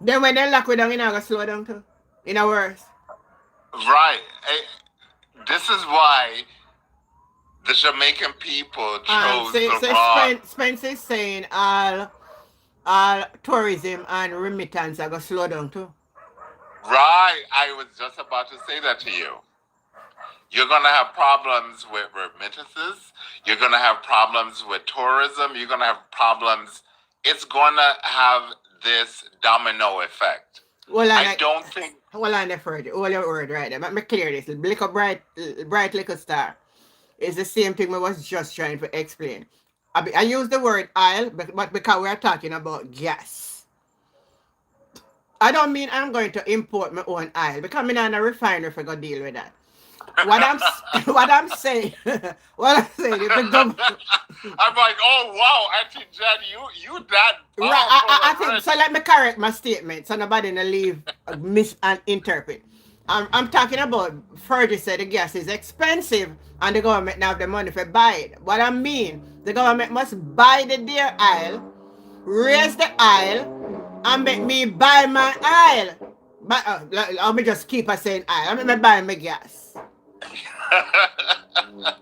Speaker 1: Then when they lock we down, it's gonna slow down too. In a worse.
Speaker 4: Right. This is why the Jamaican people chose the wrong.
Speaker 1: Spence is saying all tourism and remittance are gonna slow down too.
Speaker 4: Right. I was just about to say that to you. You're going to have problems with remittances. You're going to have problems with tourism. You're going to have problems. It's going to have this domino effect. Well, I don't think...
Speaker 1: Hold on there, Fergie. Hold your word right there. Let me clear this. Little bright little star is the same thing I was just trying to explain. I use the word oil, but because we're talking about gas. I don't mean I'm going to import my own oil because I'm not in a refinery if I go deal with that. What I'm saying is the government.
Speaker 4: I'm like, oh wow, Auntie Jen, you that.
Speaker 1: Right, I think so. Let me correct my statement so nobody will leave misinterpret. I'm talking about Fergie said the gas is expensive and the government now have the money for buy it. What I mean, the government must buy the dear oil, raise the oil, and make me buy my oil. But let me just keep on saying I. Let me buy my gas.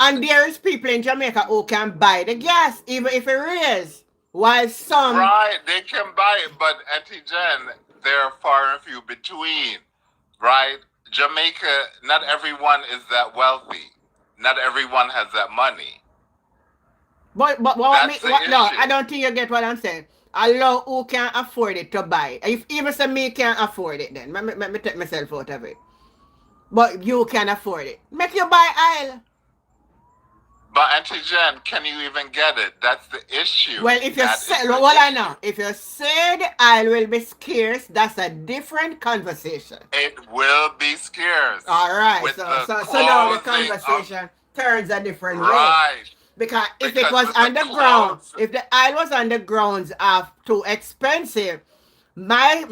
Speaker 1: And there is people in Jamaica who can buy the gas, even if it is. While some
Speaker 4: Right, they can buy it, but Auntie Jen, they're far and few between. Right? Jamaica, not everyone is that wealthy. Not everyone has that money.
Speaker 1: but
Speaker 4: That's the
Speaker 1: no,
Speaker 4: issue.
Speaker 1: I don't think you get what I'm saying. Allow who can afford it to buy. If even say me can't afford it, then let me take myself out of it. But you can afford it. Make you buy aisle.
Speaker 4: But Auntie Jen, can you even get it? That's the issue.
Speaker 1: Well, if you
Speaker 4: That
Speaker 1: say,
Speaker 4: is the
Speaker 1: well, I
Speaker 4: issue.
Speaker 1: know, if you say the aisle will be scarce, that's a different conversation.
Speaker 4: It will be scarce.
Speaker 1: All right,
Speaker 4: With the
Speaker 1: so now the
Speaker 4: closing of
Speaker 1: conversation turns a different way.
Speaker 4: right.
Speaker 1: Because if it
Speaker 4: Because
Speaker 1: was
Speaker 4: with the
Speaker 1: underground,
Speaker 4: close
Speaker 1: if the aisle was on the grounds of too expensive, my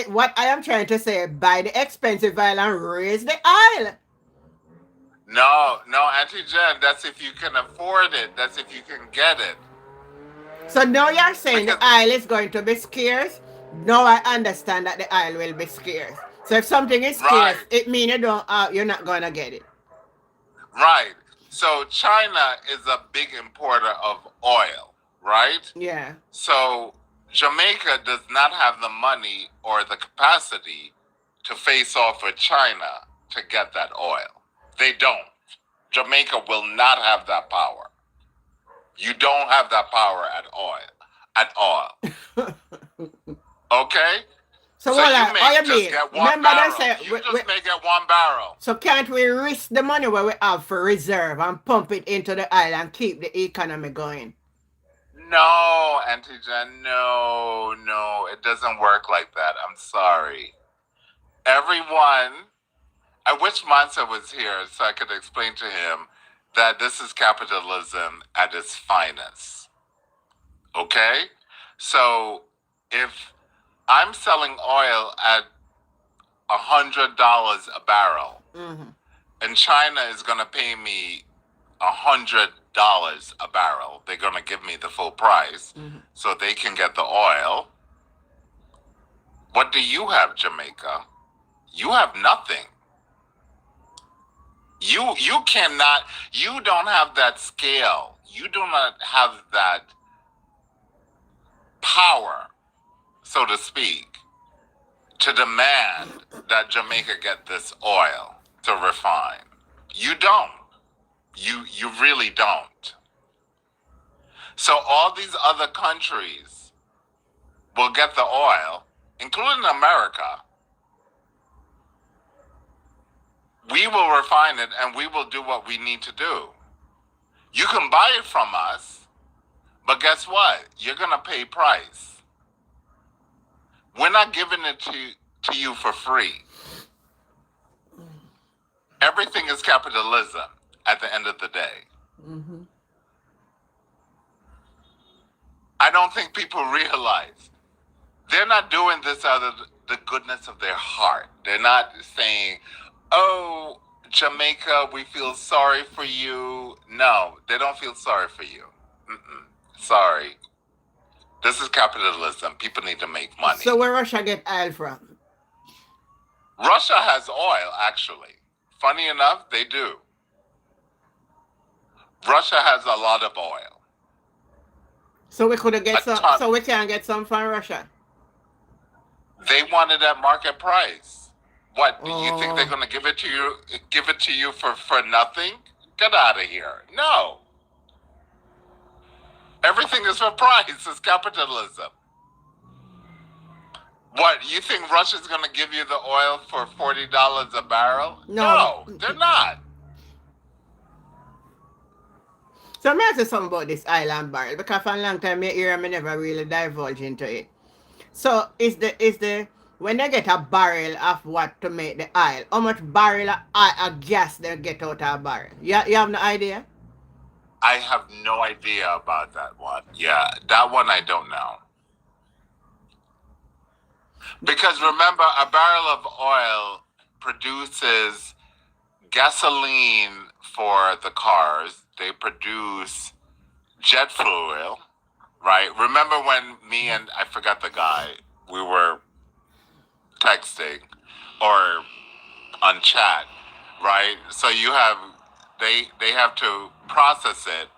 Speaker 1: what I am trying to say, buy the expensive aisle and raise the aisle.
Speaker 4: no, Auntie Jen, that's if you can afford it. That's if you can get it.
Speaker 1: So now you're saying the
Speaker 4: Because
Speaker 1: aisle is going to be scarce. Now I understand that the aisle will be scarce. So if something is scarce,
Speaker 4: right,
Speaker 1: it means you're not gonna get it.
Speaker 4: right. So China is a big importer of oil, right?
Speaker 1: Yeah.
Speaker 4: So Jamaica does not have the money or the capacity to face off with China to get that oil. They don't. Jamaica will not have that power. You don't have that power at all. At all. Okay?
Speaker 1: So
Speaker 4: So
Speaker 1: what
Speaker 4: you
Speaker 1: all
Speaker 4: may
Speaker 1: you
Speaker 4: just
Speaker 1: mean?
Speaker 4: get one
Speaker 1: Remember they
Speaker 4: barrel.
Speaker 1: say
Speaker 4: You just may get one barrel.
Speaker 1: so can't we risk the money where we have for reserve and pump it into the aisle and keep the economy going?
Speaker 4: No, Auntie Jen, no, it doesn't work like that. I'm sorry. Everyone, I wish Mansa was here so I could explain to him that this is capitalism at its finest. Okay? So if I'm selling oil at $100 a barrel,
Speaker 1: Mm-hmm.
Speaker 4: and China is going to pay me $100 a barrel, they're going to give me the full price so they can get the oil. What do you have, Jamaica? You have nothing. You cannot. You don't have that scale. You do not have that power, so to speak, to demand that Jamaica get this oil to refine. You don't. You really don't. So all these other countries will get the oil, including America. We will refine it and we will do what we need to do. You can buy it from us, but guess what? You're going to pay price. We're not giving it to you for free. Everything is capitalism at the end of the day.
Speaker 1: Mm-hmm.
Speaker 4: I don't think people realize they're not doing this out of the goodness of their heart. They're not saying, oh, Jamaica, we feel sorry for you. No, they don't feel sorry for you. Sorry. This is capitalism. People need to make money.
Speaker 1: So where Russia get oil from?
Speaker 4: Russia has oil, actually. Funny enough, they do. Russia has a lot of oil.
Speaker 1: So we could get some. So we can get some from Russia.
Speaker 4: They want it at market price. What? Do you think they're going to give it to you? Give it to you for nothing? Get out of here! No. Everything is for price. It's capitalism. What? You think Russia's going to give you the oil for $40 a barrel? No, they're not.
Speaker 1: So let me ask you something about this island barrel, because for a long time I hear me never really divulge into it. So is the when they get a barrel of what to make the oil, how much barrel of gas they get out of a barrel? You have no idea?
Speaker 4: I have no idea about that one. Yeah, that one I don't know. Because remember, a barrel of oil produces gasoline for the cars. They produce jet fuel, right? Remember when me and I forgot the guy, we were texting or on chat, right? So you have they have to process it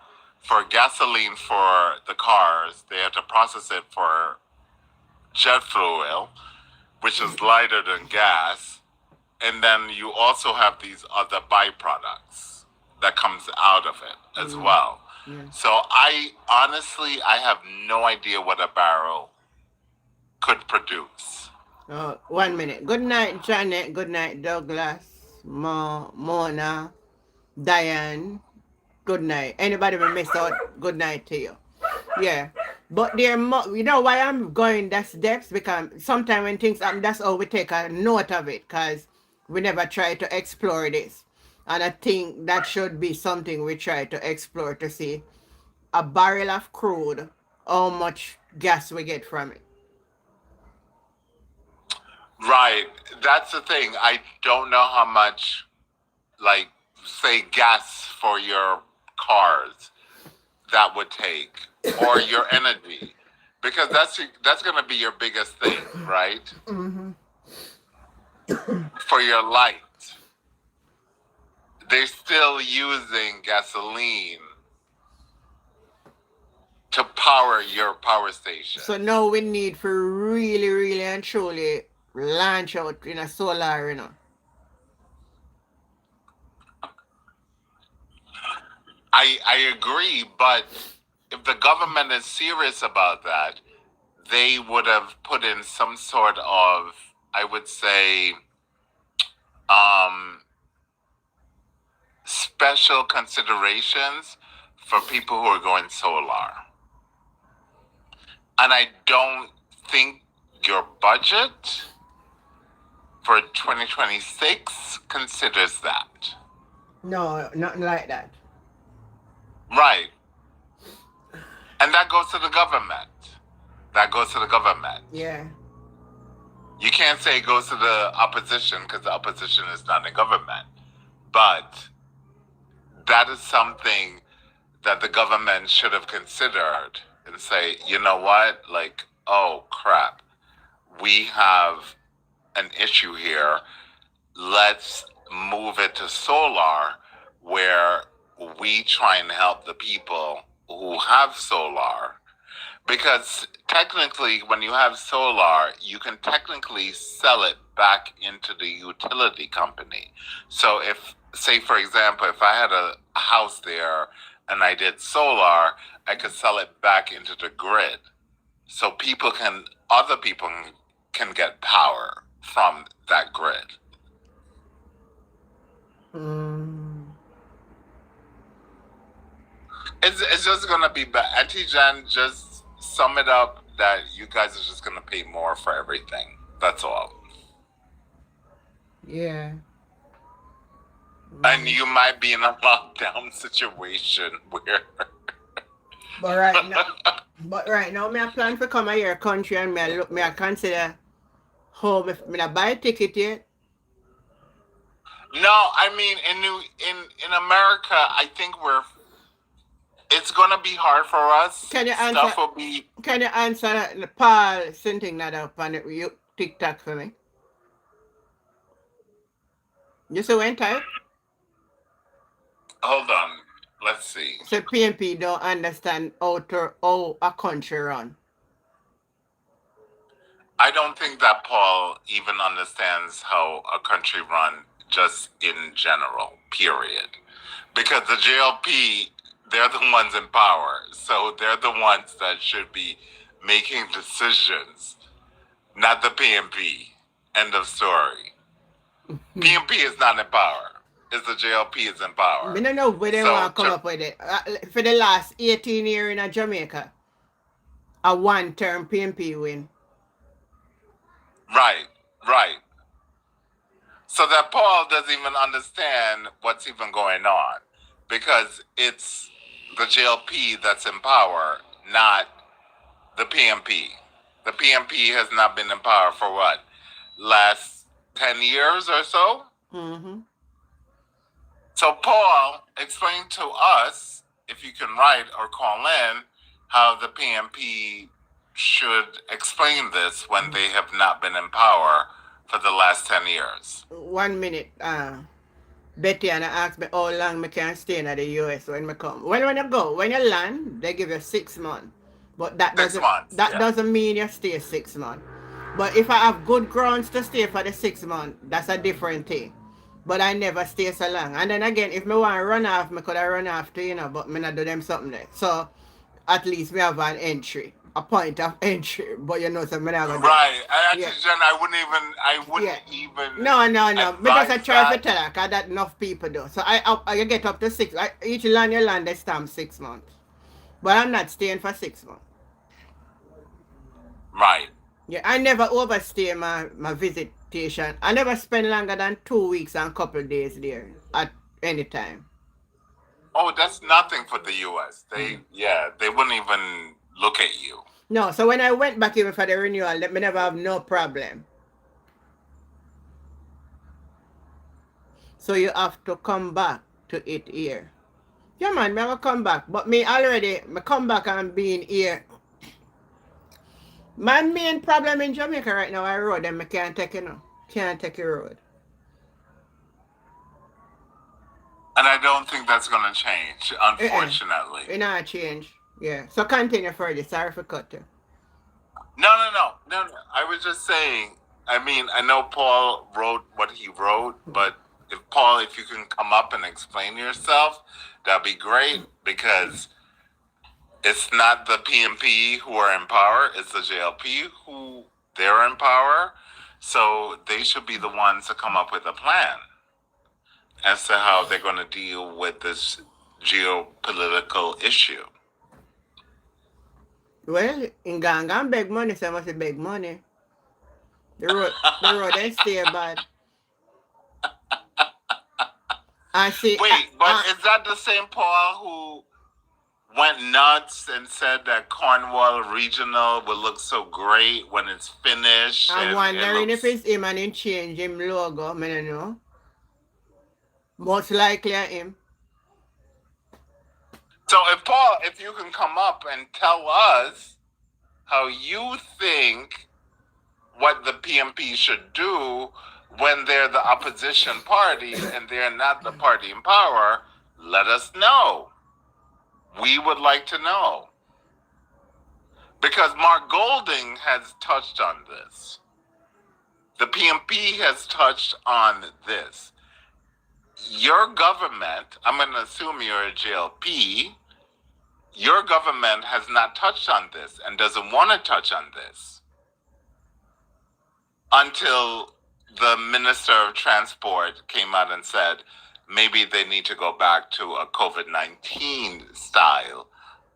Speaker 4: for gasoline for the cars. They have to process it for jet fuel, which is lighter than gas, and then you also have these other byproducts that comes out of it as well.
Speaker 1: Yeah.
Speaker 4: So I honestly I have no idea what a barrel could produce.
Speaker 1: 1 minute. Good night, Janet. Good night, Douglas. Mona, Diane. Good night. Anybody will miss out, good night to you. Yeah. But you know why I'm going that steps? Because sometimes when things happen, that's how we take a note of it, because we never try to explore this. And I think that should be something we try to explore to see a barrel of crude, how much gas we get from it.
Speaker 4: Right. That's the thing. I don't know how much, like, say, gas for your cars that would take, or your energy, because that's going to be your biggest thing, right? For your light, they're still using gasoline to power your power station.
Speaker 1: So now we need for really, really and truly launch out in a solar,
Speaker 4: I agree, but if the government is serious about that, they would have put in some sort of, I would say, special considerations for people who are going solar. And I don't think your budget for 2026 considers that.
Speaker 1: No, nothing like that.
Speaker 4: Right. And that goes to the government. That goes to the government.
Speaker 1: Yeah.
Speaker 4: You can't say it goes to the opposition because the opposition is not the government. But that is something that the government should have considered and say, you know what? Like, oh, crap. We have an issue here. Let's move it to solar, where we try and help the people who have solar. Because technically, when you have solar, you can technically sell it back into the utility company. So if, say, for example, if I had a house there and I did solar, I could sell it back into the grid. So other people can get power from that grid. It's just going to be bad. Auntie Jan, just sum it up that you guys are just going to pay more for everything. That's all.
Speaker 1: Yeah.
Speaker 4: And you might be in a lockdown situation where...
Speaker 1: But right now, me I plan to come here country and me I consider home if me I buy a ticket yet.
Speaker 4: No, I mean in America, I think it's gonna be hard for us.
Speaker 1: Can you
Speaker 4: Stuff will be.
Speaker 1: Can you answer the Paul sending that up on the TikTok for me? You see when type?
Speaker 4: Hold on, let's see.
Speaker 1: So PMP don't understand how a country run.
Speaker 4: I don't think that Paul even understands how a country run just in general, period. Because the JLP, they're the ones in power. So they're the ones that should be making decisions, not the PMP. End of story. PMP is not in power. It's the JLP is in power.
Speaker 1: I don't know where they want to come up with it. For the last 18 years in Jamaica, a one-term PMP win.
Speaker 4: Right. So that Paul doesn't even understand what's even going on, because it's the JLP that's in power, not the PMP. The PMP has not been in power for what? Last 10 years or so?
Speaker 1: Mm-hmm.
Speaker 4: So Paul, explain to us, if you can write or call in, how the PMP should explain this when they have not been in power for the last 10 years.
Speaker 1: 1 minute. Betty and I asked me how long me can stay in the US when I come. Well, when you land, they give you 6 months. But that
Speaker 4: 6
Speaker 1: doesn't
Speaker 4: months,
Speaker 1: that
Speaker 4: yeah.
Speaker 1: doesn't mean you stay 6 months. But if I have good grounds to stay for the 6 months, that's a different thing. But I never stay so long. And then again, if me want to run off, me could have run off too, but me not do them something there. So at least we have an entry, a point of entry. But so me not gonna do it.
Speaker 4: Right.
Speaker 1: Yeah.
Speaker 4: Actually, Jen, I wouldn't
Speaker 1: Yeah.
Speaker 4: even
Speaker 1: No. Because I
Speaker 4: advise
Speaker 1: try to
Speaker 4: that.
Speaker 1: tell her, because that enough people do. So you get up to 6. Each land you land, they stamp 6 months. But I'm not staying for 6 months.
Speaker 4: Right.
Speaker 1: Yeah, I never overstay my visitation. I never spend longer than 2 weeks and couple days there at any time.
Speaker 4: Oh, that's nothing for the US. They wouldn't even look at you.
Speaker 1: No, so when I went back even for the renewal, let me never have no problem. So you have to come back to it here. Yeah, man, me have to come back. But me come back and being here. My main problem in Jamaica right now, I road them, I can't take Can't take a road.
Speaker 4: And I don't think that's going to change, unfortunately.
Speaker 1: It not change. Yeah. So continue further. Sorry for cut you.
Speaker 4: No. I was just saying, I mean, I know Paul wrote what he wrote, but if you can come up and explain yourself, that'd be great, because it's not the PMP who are in power, it's the JLP who they're in power. So they should be the ones to come up with a plan as to how they're going to deal with this geopolitical issue.
Speaker 1: Well, in Gangan, beg money, so I must beg money. The road ain't stay bad. I see.
Speaker 4: Wait, but is that the same Paul who went nuts and said that Cornwall Regional will look so great when it's finished?
Speaker 1: I'm wondering if it's him and he change him logo. I don't know. Most likely him.
Speaker 4: So if you can come up and tell us how you think what the PMP should do when they're the opposition party and they're not the party in power, let us know. We would like to know. Because Mark Golding has touched on this. The PMP has touched on this. Your government, I'm going to assume you're a JLP, your government has not touched on this and doesn't want to touch on this until the Minister of Transport came out and said maybe they need to go back to a COVID-19 style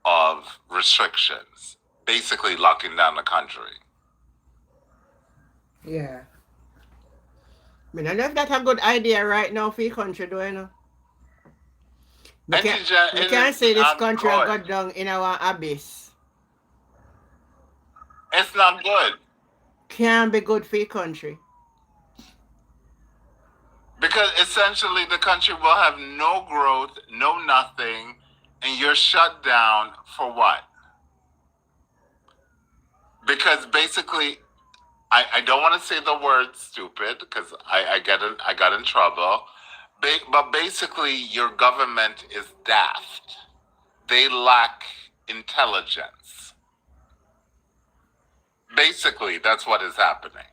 Speaker 4: of restrictions, basically locking down the country.
Speaker 1: Yeah. I don't know if that's a good idea right now for your country, do you know? We can't say this country will go down in our abyss.
Speaker 4: It's not good.
Speaker 1: Can't be good for your country.
Speaker 4: Because essentially the country will have no growth, no nothing, and you're shut down for what? Because basically, I don't want to say the word stupid because I got in trouble. But basically, your government is daft. They lack intelligence. Basically, that's what is happening.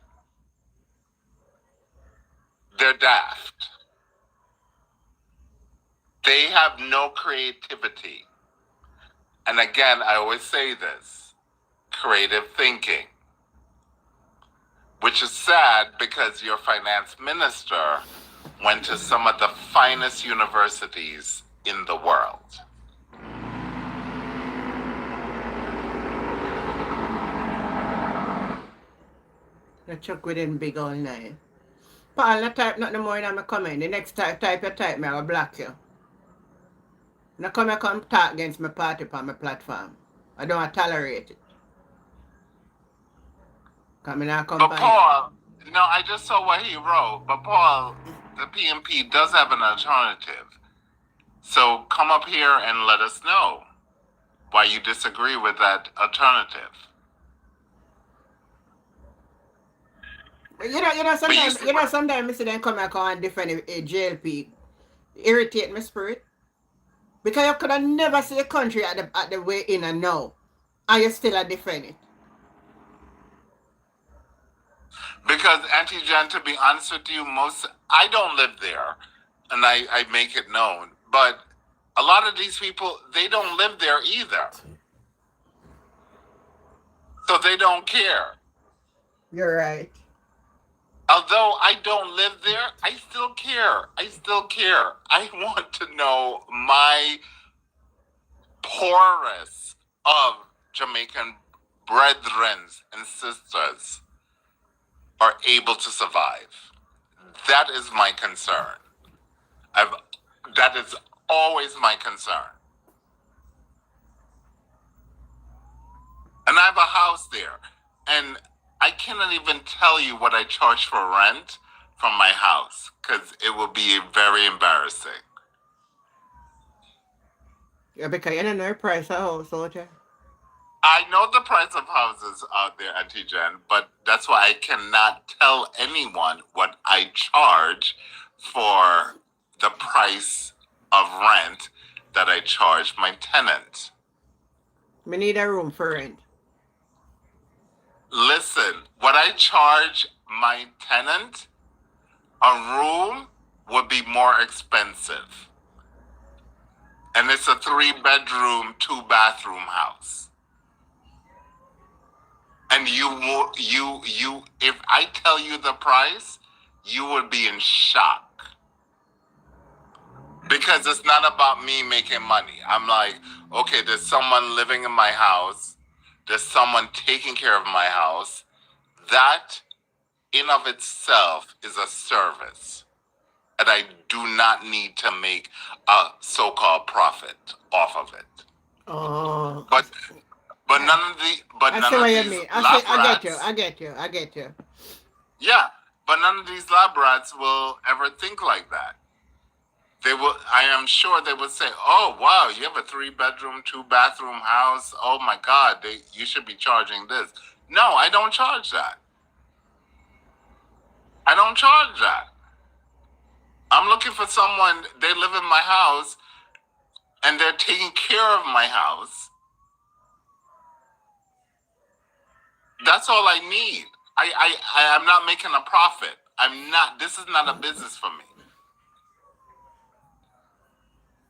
Speaker 4: They're daft. They have no creativity. And again, I always say this, creative thinking. Which is sad because your finance minister went to some of the finest universities in the world.
Speaker 1: I chuck within big all night. Paul, not type nothing more in my comment. The next type me, I will block you. Now come talk against my party on my platform. I don't tolerate it. Come
Speaker 4: But Paul, no, I just saw what he wrote. But Paul, the PMP does have an alternative. So come up here and let us know why you disagree with that alternative.
Speaker 1: Sometimes I see them come back on different JLP, irritate my spirit. Because you could have never see the country at the way in and now. And you still a defend it.
Speaker 4: Because Auntie Jen, to be honest with you, I don't live there, and I make it known. But a lot of these people, they don't live there either, so they don't care.
Speaker 1: You're right.
Speaker 4: Although I don't live there, I still care. I want to know my poorest of Jamaican brethren and sisters are able to survive. That is my concern. That is always my concern. And I have a house there. And I cannot even tell you what I charge for rent from my house because it will be very embarrassing.
Speaker 1: Yeah, because you don't know the price of house, soldier.
Speaker 4: I know the price of houses out there, Auntie Jen, but that's why I cannot tell anyone what I charge for the price of rent that I charge my tenant.
Speaker 1: We need a room for rent.
Speaker 4: Listen, what I charge my tenant, a room would be more expensive. And it's a 3-bedroom, 2-bathroom house. And if I tell you the price, you would be in shock. Because it's not about me making money. I'm like, okay, there's someone living in my house. There's someone taking care of my house. That in of itself is a service. And I do not need to make a so-called profit off of it.
Speaker 1: Oh.
Speaker 4: But none of these
Speaker 1: I get you.
Speaker 4: Yeah, but none of these lab rats will ever think like that. They will. I am sure they would say, "Oh, wow, you have a 3-bedroom, 2-bathroom house. Oh my God, you should be charging this." No, I don't charge that. I'm looking for someone. They live in my house, and they're taking care of my house. That's all I need. I'm not making a profit. This is not a business for me.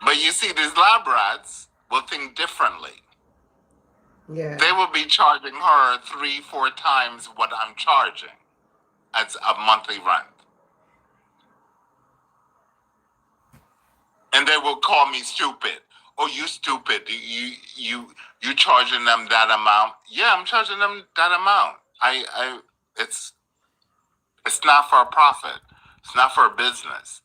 Speaker 4: But you see, these lab rats will think differently.
Speaker 1: Yeah.
Speaker 4: They will be charging her 3-4 times what I'm charging as a monthly rent. And they will call me stupid. Oh, you stupid. You charging them that amount? Yeah, I'm charging them that amount. It's not for a profit. It's not for a business.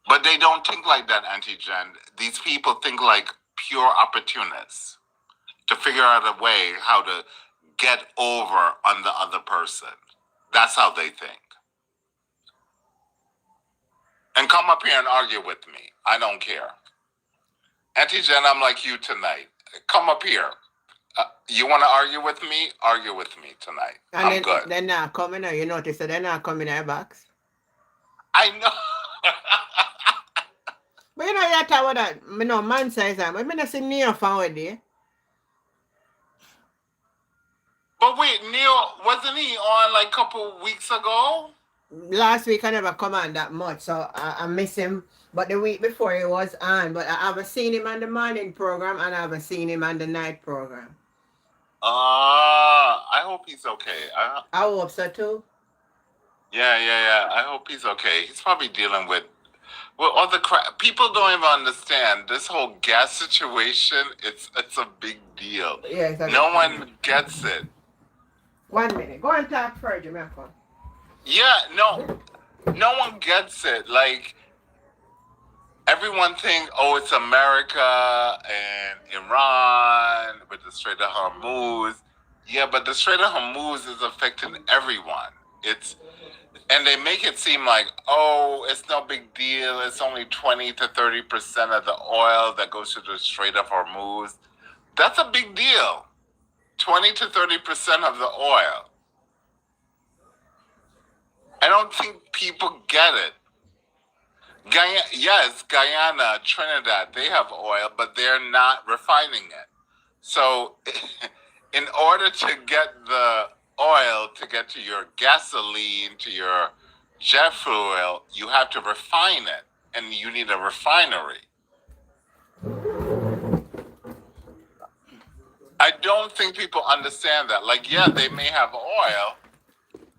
Speaker 4: But they don't think like that, Auntie Jen. These people think like pure opportunists to figure out a way how to get over on the other person. That's how they think. And come up here and argue with me. I don't care. Auntie Jen, I'm like you tonight. Come up here. You want to argue with me? Argue with me tonight.
Speaker 1: And
Speaker 4: I'm good.
Speaker 1: They're not coming out. You notice that they're not coming in our box.
Speaker 4: I know.
Speaker 1: But you know, you talk about that. I know man size, but I not see Neil found with there.
Speaker 4: But wait, Neil, wasn't he on like a couple weeks ago?
Speaker 1: Last week I never come on that much, so I miss him. But the week before he was on, but I haven't seen him on the morning program and I haven't seen him on the night program.
Speaker 4: I hope he's okay.
Speaker 1: I hope so too.
Speaker 4: Yeah. I hope he's okay. He's probably dealing with all the crap. People don't even understand this whole gas situation. It's a big deal.
Speaker 1: Yeah, exactly.
Speaker 4: No one gets it.
Speaker 1: 1 minute. Go and talk for Jamaica.
Speaker 4: Yeah, no one gets it. Like, everyone thinks, oh, it's America and Iran with the Strait of Hormuz. Yeah, but the Strait of Hormuz is affecting everyone. And they make it seem like, oh, it's no big deal. It's only 20 to 30% of the oil that goes to the Strait of Hormuz. That's a big deal. 20 to 30% of the oil. I don't think people get it. Yes, Guyana, Trinidad, they have oil, but they're not refining it. So, in order to get the oil to get to your gasoline, to your jet fuel, you have to refine it, and you need a refinery. I don't think people understand that. Like, yeah, they may have oil,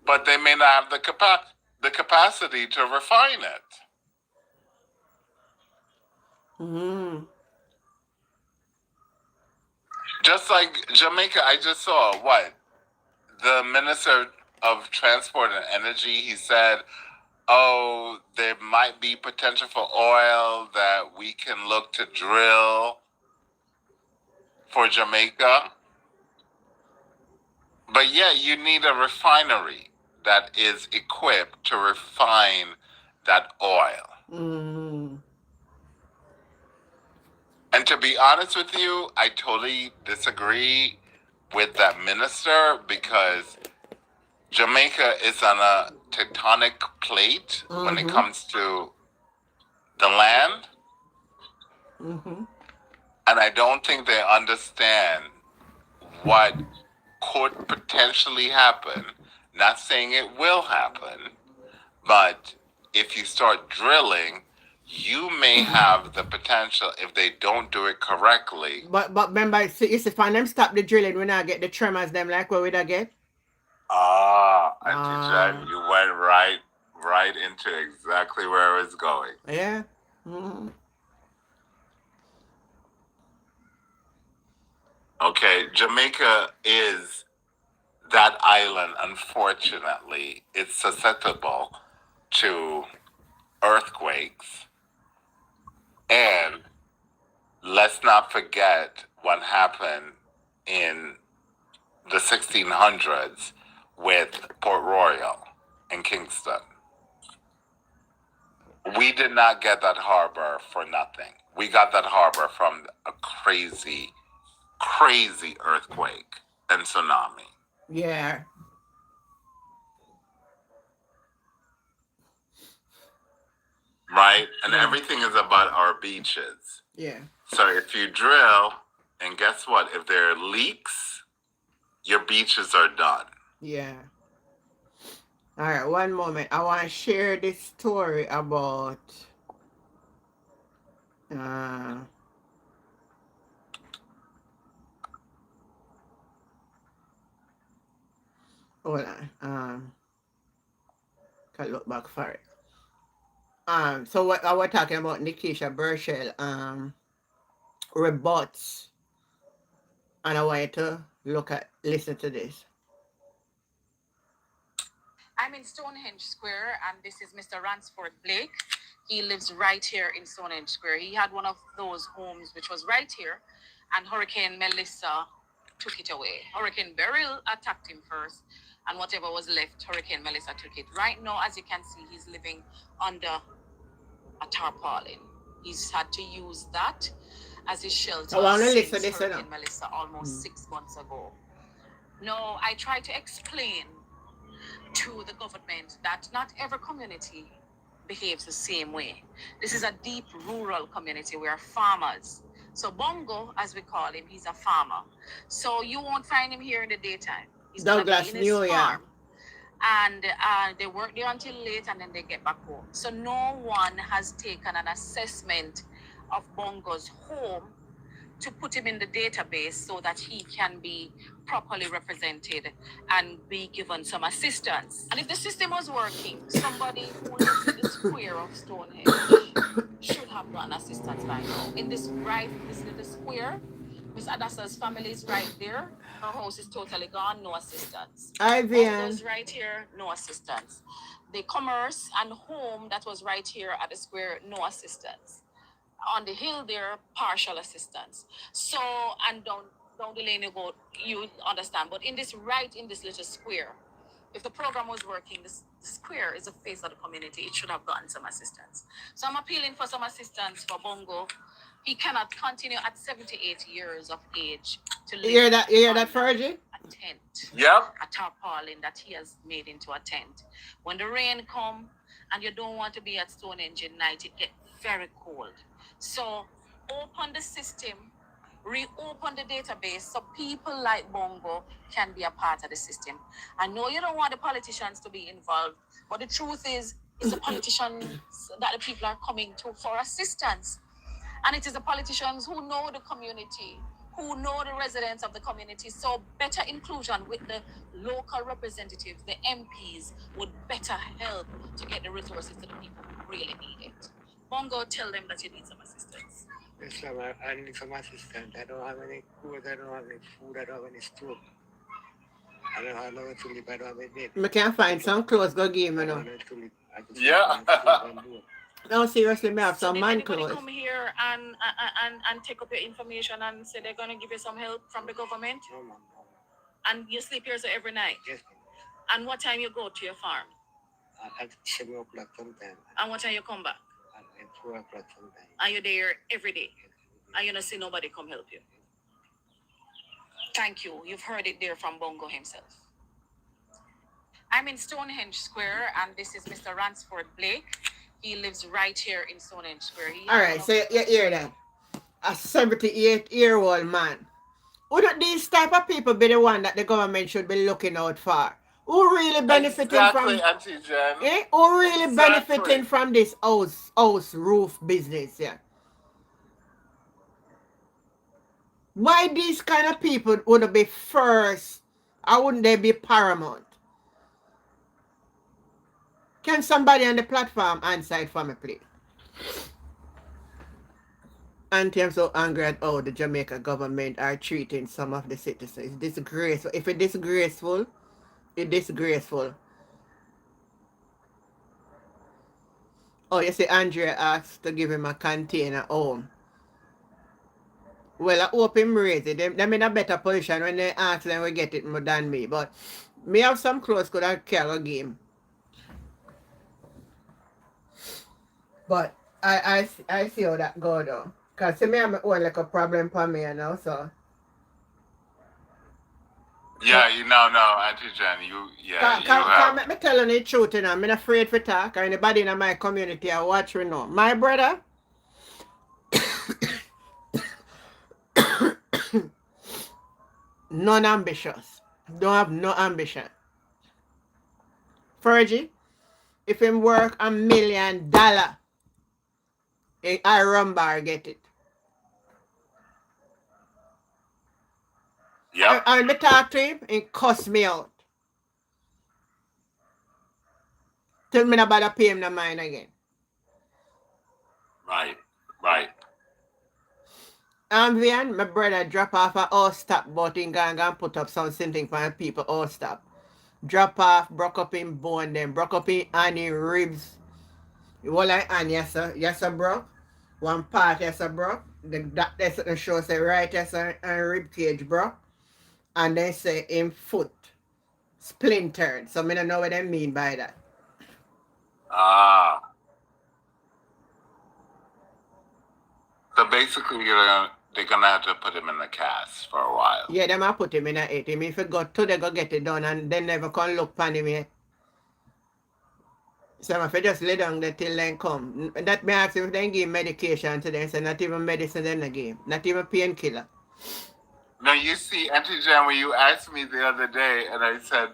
Speaker 4: but they may not have the capacity to refine it.
Speaker 1: Mm-hmm.
Speaker 4: Just like Jamaica, I just saw the Minister of Transport and Energy. He said, "Oh, there might be potential for oil that we can look to drill for Jamaica." But yeah, you need a refinery that is equipped to refine that oil.
Speaker 1: Mm-hmm.
Speaker 4: And to be honest with you, I totally disagree with that minister because Jamaica is on a tectonic plate when it comes to the land.
Speaker 1: Mm-hmm.
Speaker 4: And I don't think they understand what could potentially happen. Not saying it will happen, but if you start drilling, you may have the potential, if they don't do it correctly.
Speaker 1: But remember, see, if them stop the drilling, we not get the tremors them like what we da get.
Speaker 4: Auntie Jen, you went right into exactly where I was going.
Speaker 1: Yeah. Mm-hmm.
Speaker 4: Okay, Jamaica is that island, unfortunately, it's susceptible to earthquakes. And let's not forget what happened in the 1600s with Port Royal and Kingston. We did not get that harbor for nothing. We got that harbor from a crazy earthquake and tsunami.
Speaker 1: Yeah.
Speaker 4: Right? And everything is about our beaches.
Speaker 1: Yeah.
Speaker 4: So if you drill, and guess what? If there are leaks, your beaches are done.
Speaker 1: Yeah. All right, one moment. I want to share this story about hold on. Can look back for it. So what I was talking about Nikisha Burchell rebuts, and I want you to listen to this.
Speaker 2: I'm in Stonehenge Square, and this is Mr. Ransford Blake. He lives right here in Stonehenge Square. He had one of those homes which was right here, and Hurricane Melissa took it away. Hurricane Beryl attacked him first, and whatever was left, Hurricane Melissa took it. Right now, as you can see, he's living under a tarpaulin. He's had to use that as his shelter since Hurricane Melissa almost 6 months ago. No, I try to explain to the government that not every community behaves the same way. This is a deep rural community. We are farmers. So Bongo, as we call him, he's a farmer. So you won't find him here in the daytime. He's
Speaker 1: Douglas,
Speaker 2: in his farm. And they work there until late, and then they get back home. So no one has taken an assessment of Bongo's home to put him in the database so that he can be properly represented and be given some assistance. And if the system was working, somebody who lives in the square of Stonehenge should have gotten assistance by now. In this little square, Miss Adassa's family is right there. Her house is totally gone, no assistance. Bongo's right here, no assistance. The commerce and home that was right here at the square, no assistance. On the hill there, partial assistance. So, and down the lane you go, you understand. But in this little square, if the program was working, this square is the face of the community. It should have gotten some assistance. So I'm appealing for some assistance for Bongo He cannot continue at 78 years of age to live.
Speaker 1: You hear that, Fergie?
Speaker 2: A tent.
Speaker 4: Yep.
Speaker 2: A tarpaulin that he has made into a tent. When the rain come and you don't want to be at Stonehenge at night, it gets very cold. So open the system, reopen the database so people like Bongo can be a part of the system. I know you don't want the politicians to be involved, but the truth is it's the politicians that the people are coming to for assistance. And it is the politicians who know the community, who know the residents of the community. So better inclusion with the local representatives, the MPs, would better help to get the resources to the people who really need it. Bongo, tell them that you need some assistance.
Speaker 5: Yes, I need some assistance. I don't have any clothes, I don't have any food, I don't have any stove. I don't have nowhere to live, I don't have any bed.
Speaker 1: I can't find some clothes, go give me now.
Speaker 4: Yeah.
Speaker 1: No, seriously, me have
Speaker 2: So
Speaker 1: some
Speaker 2: did
Speaker 1: man
Speaker 2: anybody
Speaker 1: clothes.
Speaker 2: come here and take up your information and say they're going to give you some help from the government?
Speaker 5: No, ma'am.
Speaker 2: And you sleep here so every night?
Speaker 5: Yes, ma'am.
Speaker 2: And what time you go to your farm?
Speaker 5: At 7 o'clock sometime.
Speaker 2: And what time you come back?
Speaker 5: At 4 o'clock sometime.
Speaker 2: Are you there every day? And you don't see nobody come help you? Thank you. You've heard it there from Bongo himself. I'm in Stonehenge Square, and this is Mr. Ransford Blake. He lives right here in Stonehenge Square.
Speaker 1: All right, so you hear that? A 78-year-old man. Wouldn't these type of people be the one that the government should be looking out for? Who really benefiting from?
Speaker 4: Auntie Jen.
Speaker 1: Who really benefiting from this house roof business? Yeah. Why these kind of people would be first? Or wouldn't they be paramount? Can somebody on the platform answer it for me, please? Auntie, I'm so angry at how the Jamaica government are treating some of the citizens. It's disgraceful. If it's disgraceful, it's disgraceful. Oh, you see, Andrea asked to give him a container home. Well, I hope him raise it. Them in a better position when they ask them we get it more than me. But me have some clothes could I carry a game. But I see how that go though. Cause see me have my own like a problem for me now, so.
Speaker 4: Yeah, Auntie Jen, you have.
Speaker 1: Can't make me tell you the truth, you know. I'm not afraid to talk, or anybody in my community I watch me know. My brother, non-ambitious. Don't have no ambition. Fergie, if him work $1 million, I run bar get it.
Speaker 4: Yep.
Speaker 1: I me talk to him, he cuss me out. Tell me not bother pay him no mind again.
Speaker 4: Right.
Speaker 1: Vian, my brother drop off a house stop, but he gonna put up something for people house stop. Drop off, broke up in bone, then broke up in Annie ribs. You want like Annie, yes sir, bro. One part, yes sir, bro. That show say right, yes sir, and rib cage, bro. And then say in foot splintered. So I don't know what they mean by that.
Speaker 4: So basically, they're gonna have to put him in the cast for a while.
Speaker 1: Yeah, them I put him in a 8. I mean, if he got to, they go get it done, and they never can look upon him yet. So if I just lay down there till they come. That may ask if they give medication to them, so not even medicine then again. Not even painkiller.
Speaker 4: Now, you see, Auntie Jen, when you asked me the other day, and I said,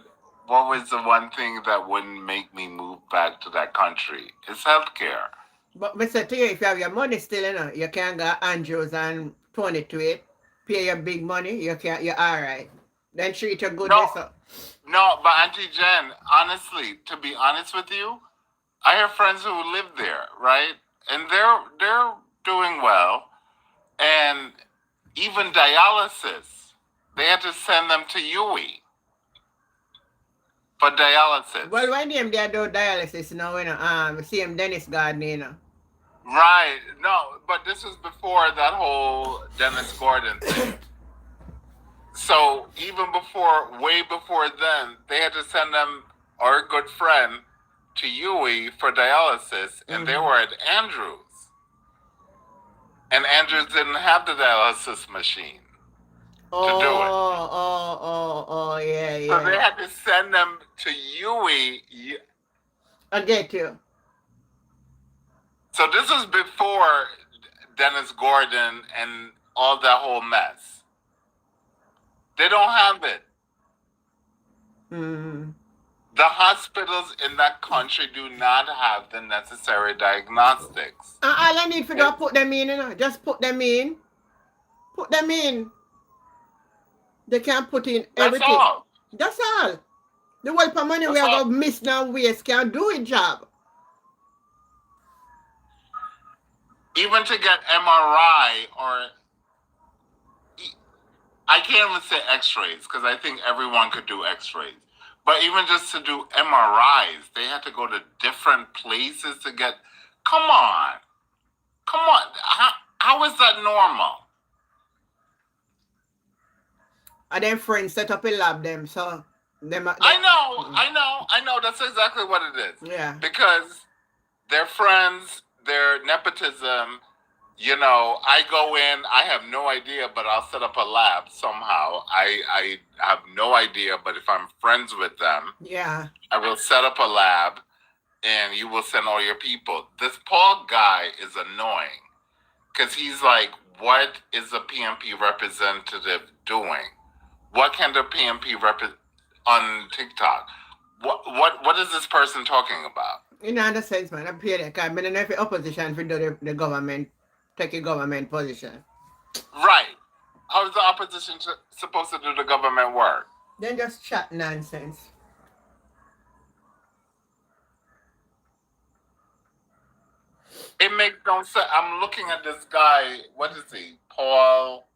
Speaker 4: what was the one thing that wouldn't make me move back to that country? It's healthcare.
Speaker 1: But I said to you, if you have your money still, you can go Andrews and Tony to it, pay your big money, you're all right. Then treat you good.
Speaker 4: No, but Auntie Jen, honestly, to be honest with you, I have friends who live there, right? And they're doing well. And even dialysis, they had to send them to UE for dialysis.
Speaker 1: Well, when they do dialysis now, see him Dennis Gardner,
Speaker 4: Right. No, but this was before that whole Dennis Gordon thing. So even way before then, they had to send them, our good friend, to UE for dialysis, and they were at Andrews. And Andrews didn't have the dialysis machine to do it.
Speaker 1: Yeah,
Speaker 4: So they
Speaker 1: yeah.
Speaker 4: had to send them to Huey.
Speaker 1: I get you.
Speaker 4: So this was before Dennis Gordon and all that whole mess. They don't have it.
Speaker 1: Mm.
Speaker 4: The hospitals in that country do not have the necessary diagnostics.
Speaker 1: All I need for do put them in, you know. Just put them in. Put them in. They can put in everything.
Speaker 4: That's all.
Speaker 1: That's all. The whole of money we are going to miss now waste can't do it job.
Speaker 4: Even to get MRI or I can't even say x-rays because I think everyone could do x-rays. But even just to do MRIs, they had to go to different places to get. Come on. How is that normal?
Speaker 1: And then friends set up a lab them, so them.
Speaker 4: I know. That's exactly what it is.
Speaker 1: Yeah.
Speaker 4: Because their friends, their nepotism. You know, I go in, I have no idea, but I'll set up a lab somehow. I have no idea, but if I'm friends with them,
Speaker 1: yeah,
Speaker 4: I will set up a lab and you will send all your people. This Paul guy is annoying because he's like, what is the PMP representative doing? What can the PMP on TikTok? What is this person talking about?
Speaker 1: In other sense, man, I'm here because I don't know if the opposition for do the government take a government position.
Speaker 4: Right. How is the opposition supposed to do the government work?
Speaker 1: Then just chat nonsense.
Speaker 4: It makes no sense. I'm looking at this guy. What is he? Paul.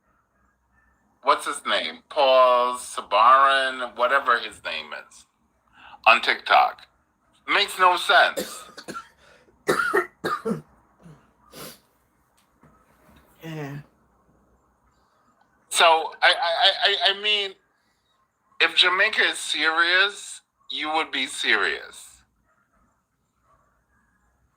Speaker 4: What's his name? Paul Sabarin, whatever his name is, on TikTok. Makes no sense.
Speaker 1: Yeah.
Speaker 4: So I mean, if Jamaica is serious, you would be serious.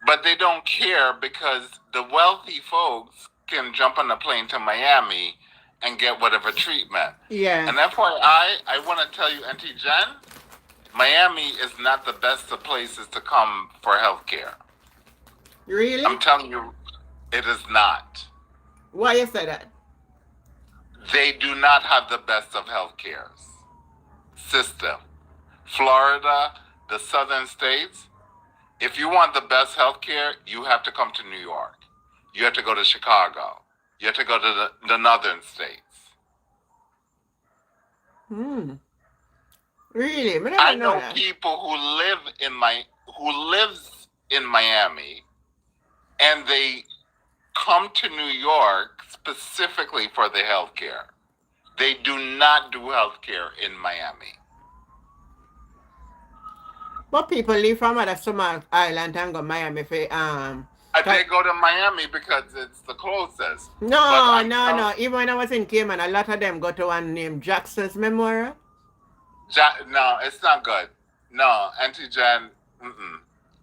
Speaker 4: But they don't care because the wealthy folks can jump on a plane to Miami and get whatever treatment.
Speaker 1: Yeah.
Speaker 4: And FYI, I want to tell you, Auntie Jen, Miami is not the best of places to come for healthcare.
Speaker 1: Really?
Speaker 4: I'm telling you, it is not.
Speaker 1: Why you say that?
Speaker 4: They do not have the best of healthcare system. Florida, the southern states, if you want the best healthcare, you have to come to New York. You have to go to Chicago. You have to go to the northern states.
Speaker 1: Really?
Speaker 4: I know people who lives in Miami, and they come to New York specifically for the healthcare. They do not do healthcare in Miami.
Speaker 1: But people leave from other small island and go Miami for
Speaker 4: They go to Miami because it's the closest.
Speaker 1: No. Even when I was in Cayman, a lot of them go to one named Jackson's Memorial.
Speaker 4: No, it's not good. No, Auntie Jen,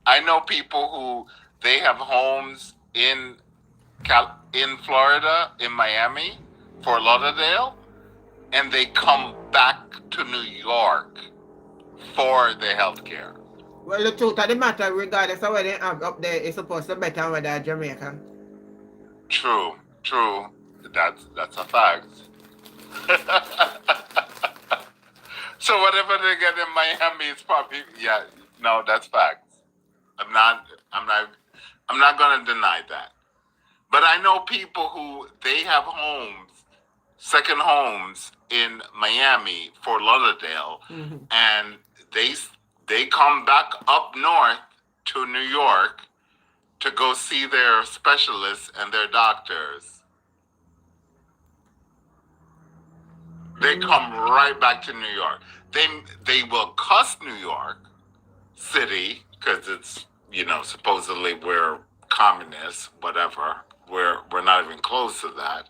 Speaker 4: I know people who they have homes in Florida, in Miami, Fort Lauderdale, and they come back to New York for the healthcare.
Speaker 1: Well, the truth of the matter, regardless of what they have up there, it's supposed to be better than with Jamaica.
Speaker 4: True. That's a fact. So whatever they get in Miami is probably that's facts. I'm not gonna deny that. But I know people who they have homes, second homes in Miami, Fort Lauderdale, and they come back up north to New York to go see their specialists and their doctors. They come right back to New York. They will cuss New York City because it's supposedly we're communists, whatever. We're not even close to that.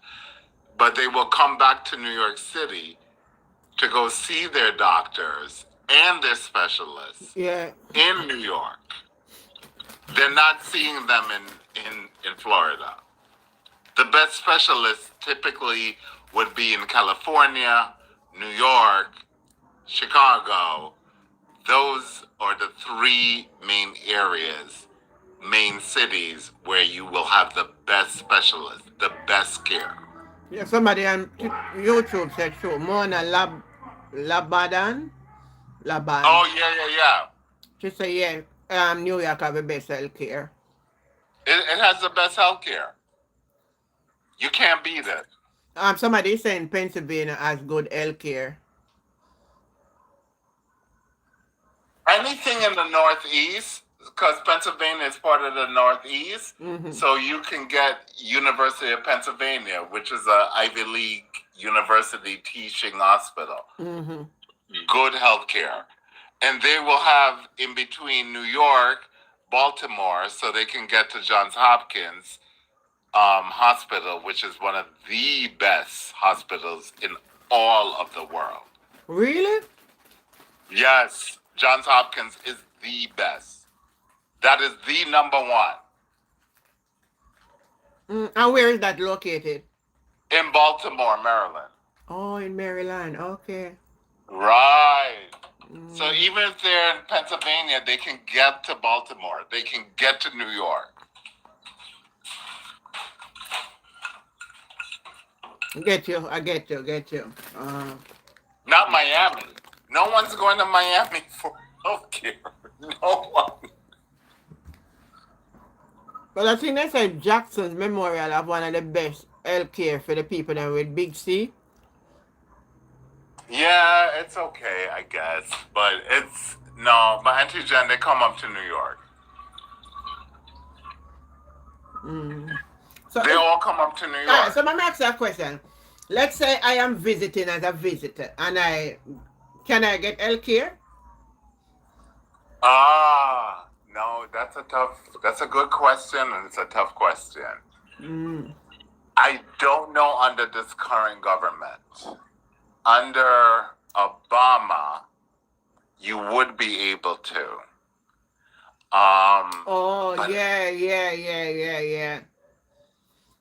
Speaker 4: But they will come back to New York City to go see their doctors and their specialists in New York. They're not seeing them in Florida. The best specialists typically would be in California, New York, Chicago. Those are the three main areas, main cities where you will have the best specialists, the best care.
Speaker 1: Yeah, somebody on YouTube said show Mona Labadan. Laban.
Speaker 4: Oh yeah, yeah.
Speaker 1: She said yeah, New York have the best health care.
Speaker 4: It has the best healthcare. You can't beat it.
Speaker 1: Somebody is saying Pennsylvania has good health care.
Speaker 4: Anything in the Northeast, because Pennsylvania is part of the Northeast, so you can get University of Pennsylvania, which is a Ivy League university teaching hospital. Good health care. And they will have in between New York, Baltimore, so they can get to Johns Hopkins Hospital, which is one of the best hospitals in all of the world.
Speaker 1: Really?
Speaker 4: Yes, Johns Hopkins is the best. That is the number one.
Speaker 1: And where is that located?
Speaker 4: In Baltimore, Maryland.
Speaker 1: Oh, in Maryland. Okay.
Speaker 4: Right. So even if they're in Pennsylvania, they can get to Baltimore. They can get to New York.
Speaker 1: Get you. I get you.
Speaker 4: Not Miami. No one's going to Miami for healthcare. No one.
Speaker 1: But I think they said Jackson's Memorial have one of the best healthcare for the people that with big C.
Speaker 4: Yeah, it's okay, I guess. But it's, no, but Auntie Jen, they come up to New York.
Speaker 1: So
Speaker 4: They all come up to New
Speaker 1: Alright,
Speaker 4: York.
Speaker 1: so let me ask you a question. Let's say I am visiting as a visitor and can I get health care?
Speaker 4: No, that's a good question, and it's a tough question. I don't know under this current government. Under Obama, you would be able to. But
Speaker 1: Yeah.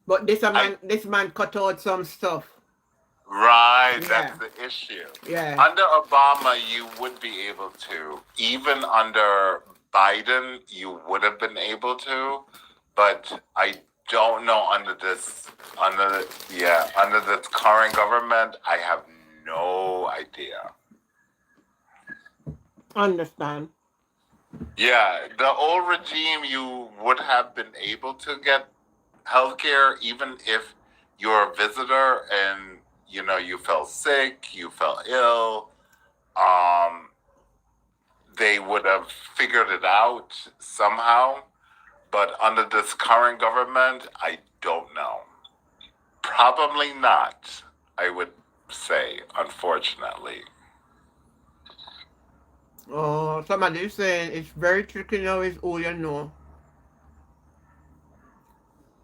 Speaker 1: But this man cut out some stuff.
Speaker 4: right,
Speaker 1: Yeah.
Speaker 4: that's the issue.
Speaker 1: Yeah.
Speaker 4: Under Obama, you would be able to. Even under Biden, you would have been able to. But I don't know under this current government, I have no idea.
Speaker 1: Understand.
Speaker 4: Yeah, the old regime, you would have been able to get healthcare even if you're a visitor and you fell sick, you fell ill. They would have figured it out somehow. But under this current government, I don't know. Probably not, I would say, unfortunately.
Speaker 1: Oh, somebody is saying it's very tricky now is who you know.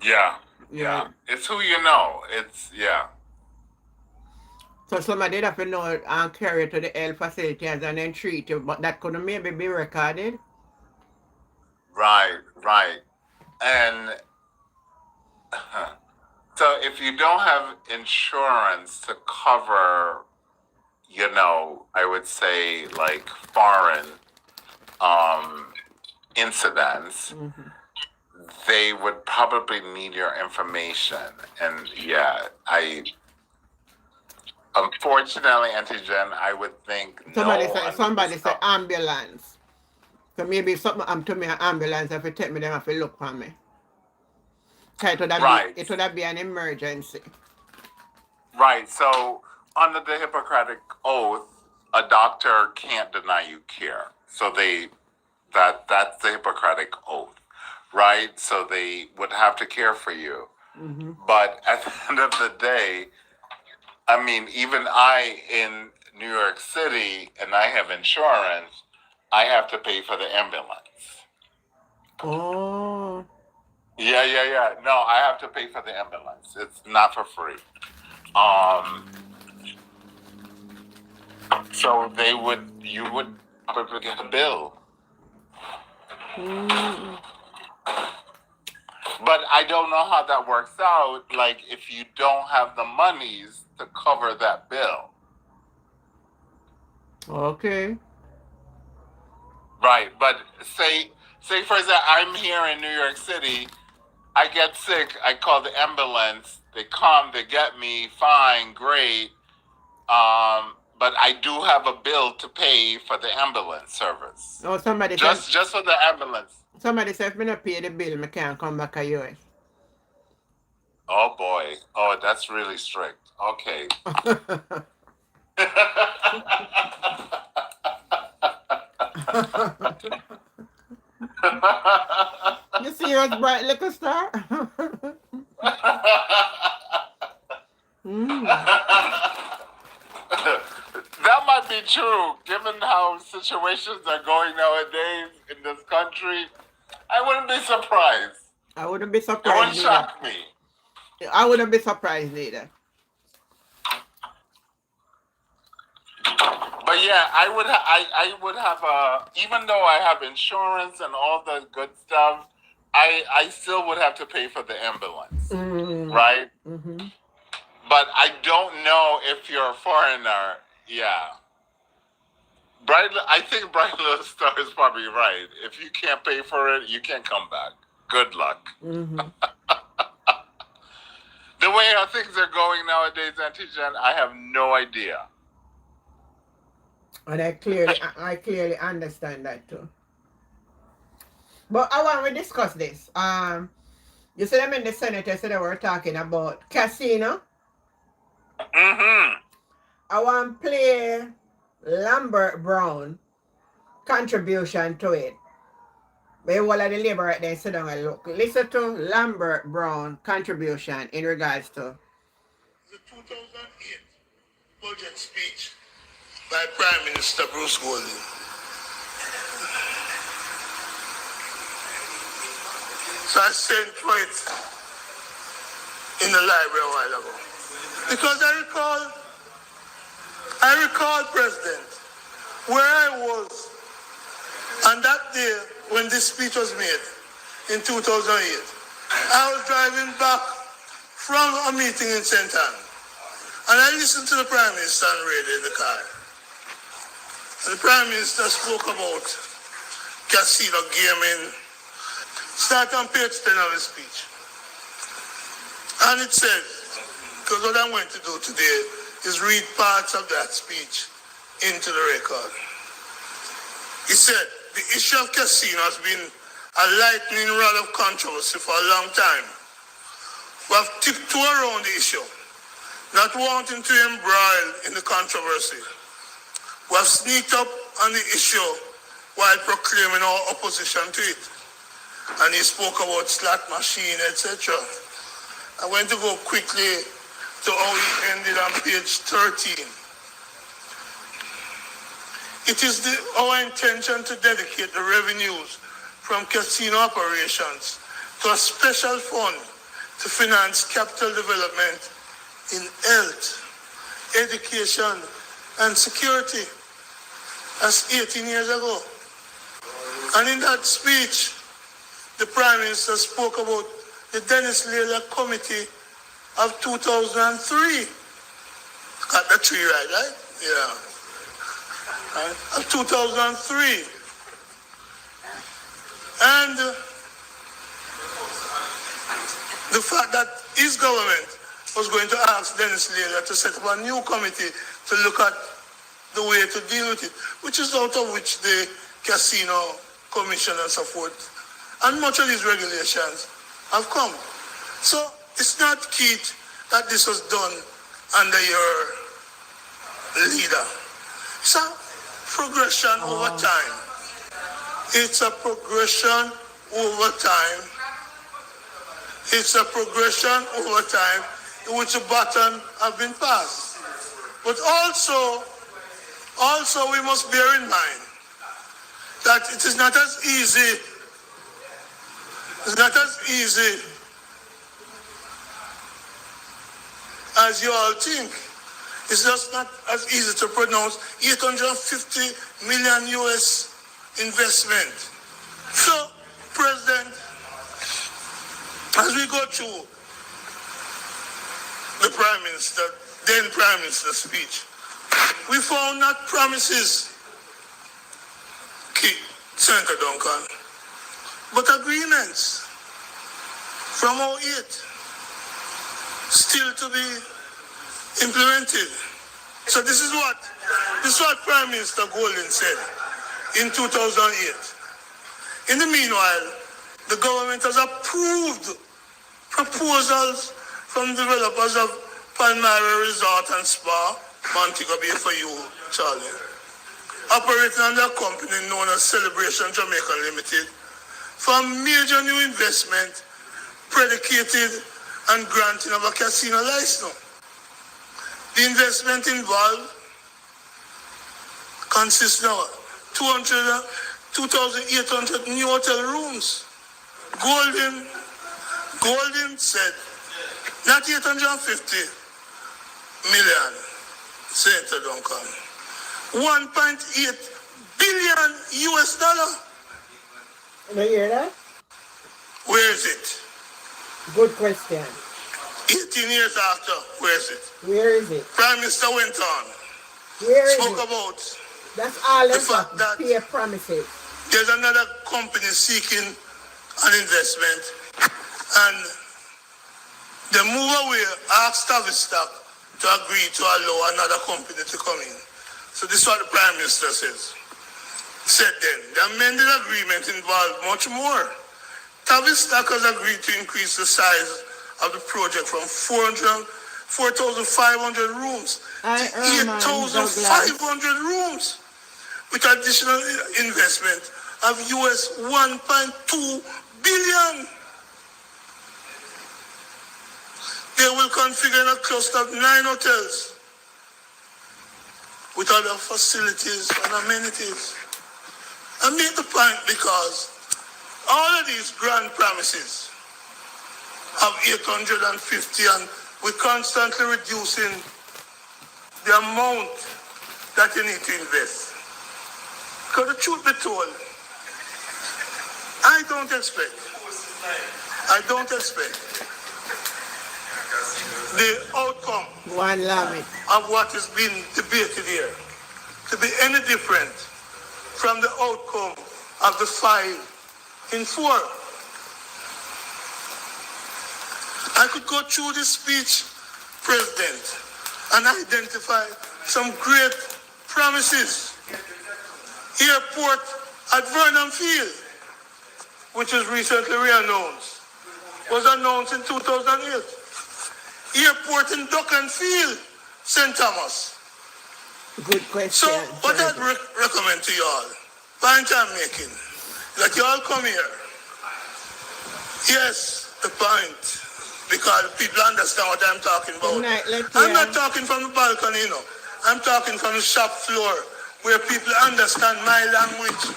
Speaker 4: Yeah. It's who you know. It's, yeah.
Speaker 1: So somebody have to know and carry you to the health facility and then treat you, but that could maybe be recorded.
Speaker 4: Right. And so if you don't have insurance to cover, I would say like foreign incidents, they would probably need your information. And yeah, unfortunately, Auntie Jen, I would think
Speaker 1: Somebody say ambulance. So maybe if something happened to me, an ambulance have to take me, them have to look for me. So it would have be an emergency.
Speaker 4: Right. So under the Hippocratic Oath, a doctor can't deny you care. So that's the Hippocratic Oath, right? So they would have to care for you. But at the end of the day, I mean, even I in New York City, and I have insurance, I have to pay for the ambulance.
Speaker 1: Oh.
Speaker 4: Yeah. No, I have to pay for the ambulance. It's not for free. So you would probably get a bill. But I don't know how that works out, like if you don't have the monies to cover that bill.
Speaker 1: Okay.
Speaker 4: Right, but say for example, I'm here in New York City, I get sick, I call the ambulance, they come, they get me, fine, great. But I do have a bill to pay for the ambulance service.
Speaker 1: Oh, somebody
Speaker 4: just for the ambulance.
Speaker 1: Somebody said if me not pay the bill, I can't come back to US.
Speaker 4: Oh boy. Oh, that's really strict. Okay.
Speaker 1: You see your bright little star?
Speaker 4: That might be true, given how situations are going nowadays in this country. I wouldn't be surprised.
Speaker 1: I wouldn't be
Speaker 4: It
Speaker 1: surprised
Speaker 4: wouldn't
Speaker 1: either.
Speaker 4: shock me.
Speaker 1: I wouldn't be surprised either.
Speaker 4: But yeah, I would have even though I have insurance and all the good stuff, I still would have to pay for the ambulance, right?
Speaker 1: Mm-hmm.
Speaker 4: But I don't know if you're a foreigner. Yeah. I think Bright Little Star is probably right. If you can't pay for it, you can't come back. Good luck.
Speaker 1: Mm-hmm.
Speaker 4: The way how things are going nowadays, Auntie Jen, I have no idea.
Speaker 1: And I clearly understand that too. But I want to discuss this. You see them in the Senate yesterday were talking about casino.
Speaker 4: Mm-hmm.
Speaker 1: I want to play Lambert Brown contribution to it. But all of the labor right there sit down and look. Listen to Lambert Brown contribution in regards to
Speaker 6: the 2008 budget speech by Prime Minister Bruce Golding. So I sent for it in the library a while ago. Because I recall, President, where I was on that day when this speech was made in 2008. I was driving back from a meeting in St. Anne, and I listened to the Prime Minister on radio in the car. And the Prime Minister spoke about casino gaming. Start on page 10 of his speech. And it said, because what I'm going to do today is read parts of that speech into the record. He said, the issue of casino has been a lightning rod of controversy for a long time. We have tiptoed around the issue, not wanting to embroil in the controversy. We have sneaked up on the issue while proclaiming our opposition to it. And he spoke about slot machine, etc. I'm going to go quickly to how he ended on page 13. It is our intention to dedicate the revenues from casino operations to a special fund to finance capital development in health, education, and security. That's 18 years ago. And in that speech, the Prime Minister spoke about the Dennis Leila Committee of 2003. Got the tree right? Yeah. Of 2003. And the fact that his government was going to ask Dennis Leila to set up a new committee to look at the way to deal with it, which is out of which the Casino Commission and so forth, and much of these regulations have come. So it's not Keith that this was done under your leader. It's a progression over time. It's a progression over time. It's a progression over time in which a baton have been passed. But also we must bear in mind that it is not as easy. It's not as easy as you all think. It's just not as easy to pronounce 850 million US investment. So, President, As we go through the then Prime Minister's speech, we found not promises, Senator Duncan, but agreements from 2008 still to be implemented. So this is what Prime Minister Golden said in 2008. In the meanwhile, the government has approved proposals from developers of Palmyra Resort and Spa, Montego Bay for you, Charlie, operating under a company known as Celebration Jamaica Limited, for a major new investment predicated and granting of a casino license. The investment involved consists of 2,800 new hotel rooms. Golden said, not 850 million, Senator Duncan, 1.8 billion US dollar.
Speaker 1: You hear that?
Speaker 6: Where is it?
Speaker 1: Good question.
Speaker 6: 18 years after, where is it?
Speaker 1: Where is it?
Speaker 6: Prime Minister went on, spoke about
Speaker 1: That's all
Speaker 6: the fact that
Speaker 1: peer promises.
Speaker 6: there's another company seeking an investment, and they move away, ask Tavistock to agree to allow another company to come in. So this is what the Prime Minister said then. The amended agreement involved much more. Tavistock has agreed to increase the size of the project from 4,500 rooms to 8,500 rooms, with additional investment of US 1.2 billion. They will configure a cluster of 9 hotels with other facilities and amenities. I make the point because all of these grand promises of 850, and we're constantly reducing the amount that you need to invest. Because the truth be told, I don't expect the outcome of what is being debated here to be any different from the outcome of the 5 in 4. I could go through this speech, President, and identify some great promises. Airport at Vernon Field, which is recently re-announced, was announced in 2008. Airport in Duckland Field, St. Thomas.
Speaker 1: Good question.
Speaker 6: So what I'd recommend to you all, point I'm making, that you all come here. Yes, the point, because people understand what I'm talking about. I'm not talking from the balcony, you know. I'm talking from the shop floor, where people understand my language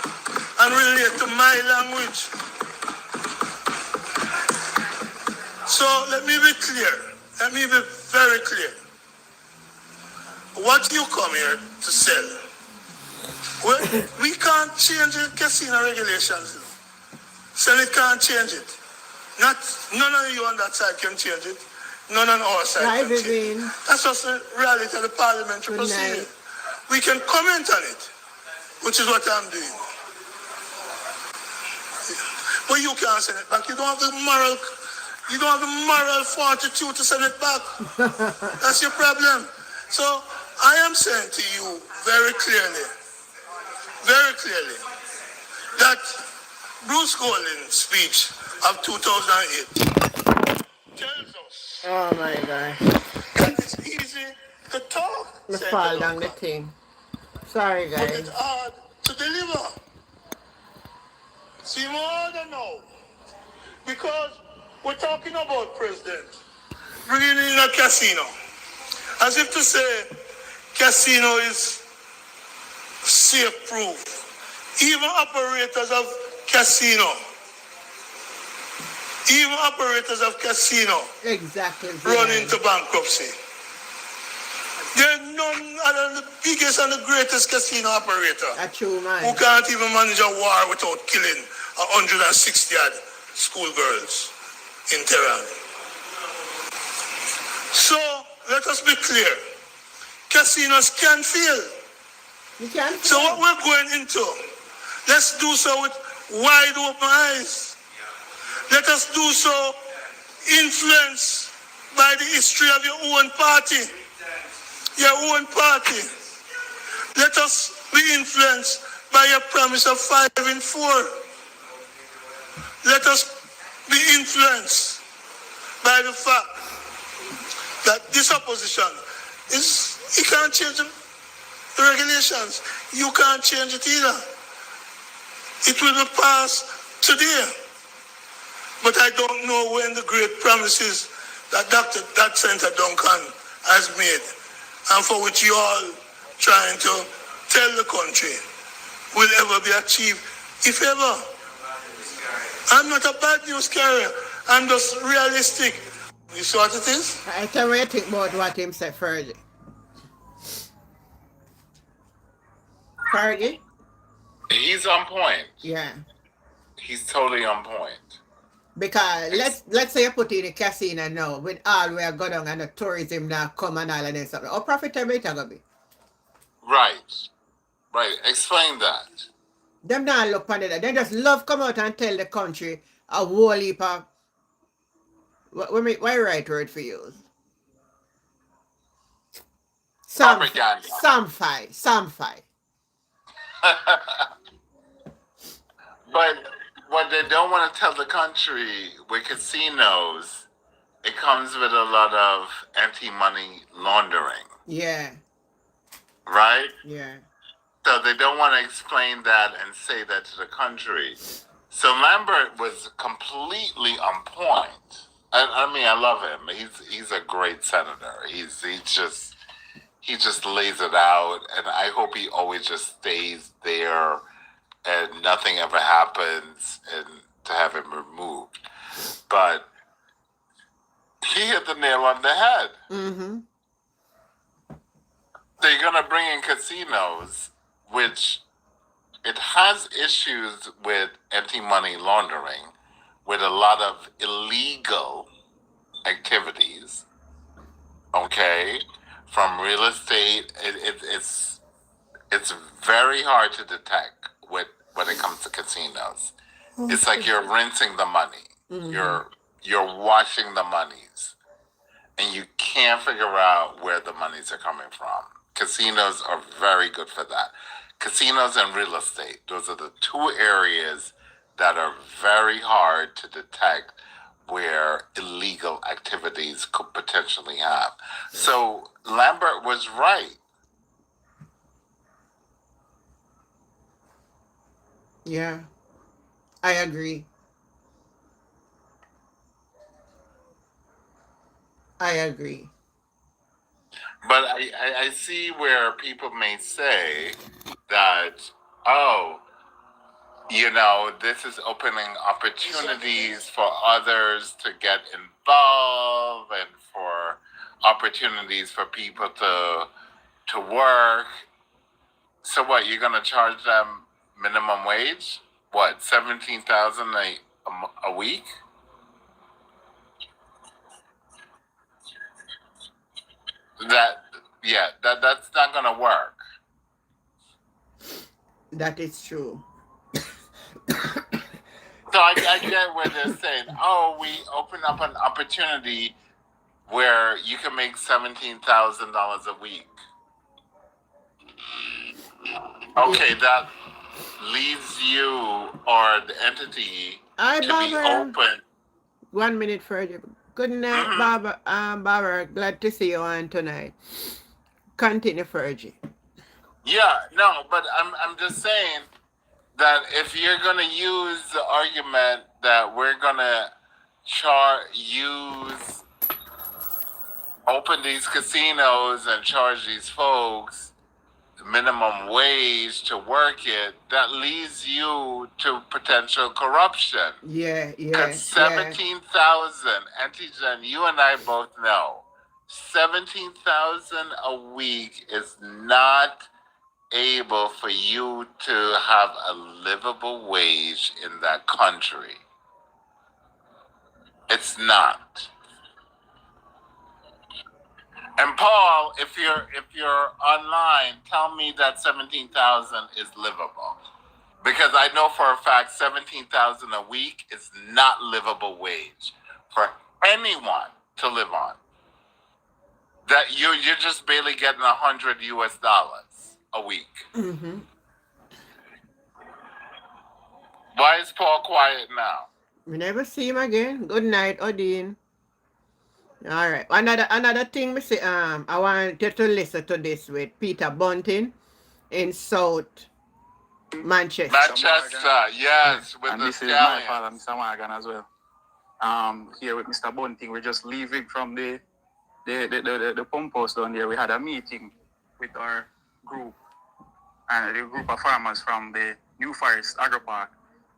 Speaker 6: and relate to my language. So let me be clear. Let me be very clear. What you come here to sell, well, we can't change the casino regulations. Senate can't change it. None of you on that side can change it. None on our side can change it. That's just the reality of the parliamentary proceeding. We can comment on it, which is what I'm doing. But you can't send it back. You don't have the moral fortitude to send it back. That's your problem. So I am saying to you very clearly, that Bruce Golding's speech of 2008 tells us that it's easy to talk.
Speaker 1: Let's fall down the thing. Sorry, guys.
Speaker 6: But it's hard to deliver. See more than now. Because we're talking about, President, bringing in a casino. As if to say, casino is safe-proof. Even operators of casino run into bankruptcy. There's none other than the biggest and the greatest casino operator who can't even manage a war without killing 160 schoolgirls. in Tehran. So let us be clear. Casinos can fail.
Speaker 1: You can
Speaker 6: So
Speaker 1: fail.
Speaker 6: what we're going into, let's do so with wide open eyes. Let us do so influenced by the history of your own party. Your own party. Let us be influenced by your promise of 5 in 4. Let us be influenced by the fact that this opposition you can't change the regulations. You can't change it either. It will be passed today. But I don't know when the great promises that Senator Duncan has made and for which you all trying to tell the country will ever be achieved, if ever. I'm not a bad news carrier. I'm just realistic. You see what it is?
Speaker 1: I tell you think about what him said, Fergie. Fergie?
Speaker 4: He's on point.
Speaker 1: Yeah.
Speaker 4: He's totally on point.
Speaker 1: Because let's say you put in a casino now, with all we are going on and the tourism now come and all of this stuff. How profitable it gonna be?
Speaker 4: Right. Right. Explain that.
Speaker 1: Them not look on it. They just love come out and tell the country a whole heap of what right word for you?
Speaker 4: Propaganda.
Speaker 1: Samfai.
Speaker 4: But what they don't want to tell the country with casinos, it comes with a lot of anti-money laundering.
Speaker 1: Yeah.
Speaker 4: Right?
Speaker 1: Yeah.
Speaker 4: So they don't want to explain that and say that to the country. So Lambert was completely on point. I mean, I love him. He's a great senator. He just lays it out, and I hope he always just stays there and nothing ever happens and to have him removed. But he hit the nail on the head.
Speaker 1: Mm-hmm.
Speaker 4: They're going to bring in casinos, which it has issues with anti-money laundering, with a lot of illegal activities, okay, from real estate. It's very hard to detect when it comes to casinos. It's like you're rinsing the money. Mm-hmm. You're washing the monies, and you can't figure out where the monies are coming from. Casinos are very good for that. Casinos and real estate, those are the two areas that are very hard to detect where illegal activities could potentially have. So Lambert was right.
Speaker 1: Yeah, I agree.
Speaker 4: But I see where people may say that, oh, this is opening opportunities for others to get involved and for opportunities for people to work. So what, you're going to charge them minimum wage? What, $17,000 a week? That's not going to work.
Speaker 1: That is true.
Speaker 4: So I get where they're saying, oh, we open up an opportunity where you can make $17,000 a week. Okay, that leaves you or the entity be open.
Speaker 1: 1 minute further. Good night, mm-hmm. Barbara. Glad to see you on tonight. Continue, Fergie.
Speaker 4: Yeah, no, but I'm just saying that if you're gonna use the argument that we're gonna open these casinos and charge these folks minimum wage to work it, that leads you to potential corruption.
Speaker 1: Yeah.
Speaker 4: Because 17,000, Antigen, you and I both know, 17,000 a week is not able for you to have a livable wage in that country. It's not. And Paul, if you're online, tell me that 17,000 is livable. Because I know for a fact 17,000 a week is not livable wage for anyone to live on. That you're just barely getting $100 a week.
Speaker 1: Mm-hmm.
Speaker 4: Why is Paul quiet now?
Speaker 1: We never see him again. Good night, Odin. All right. Another thing, me say, I want you to listen to this with Peter Bunting in South Manchester.
Speaker 4: Manchester, yes, with
Speaker 7: and
Speaker 4: the
Speaker 7: this is my
Speaker 4: scallions.
Speaker 7: father, Mr. Morgan, as well. Here with Mr. Bunting, we're just leaving from the pump house down there. We had a meeting with our group and a group of farmers from the New Forest Agro Park.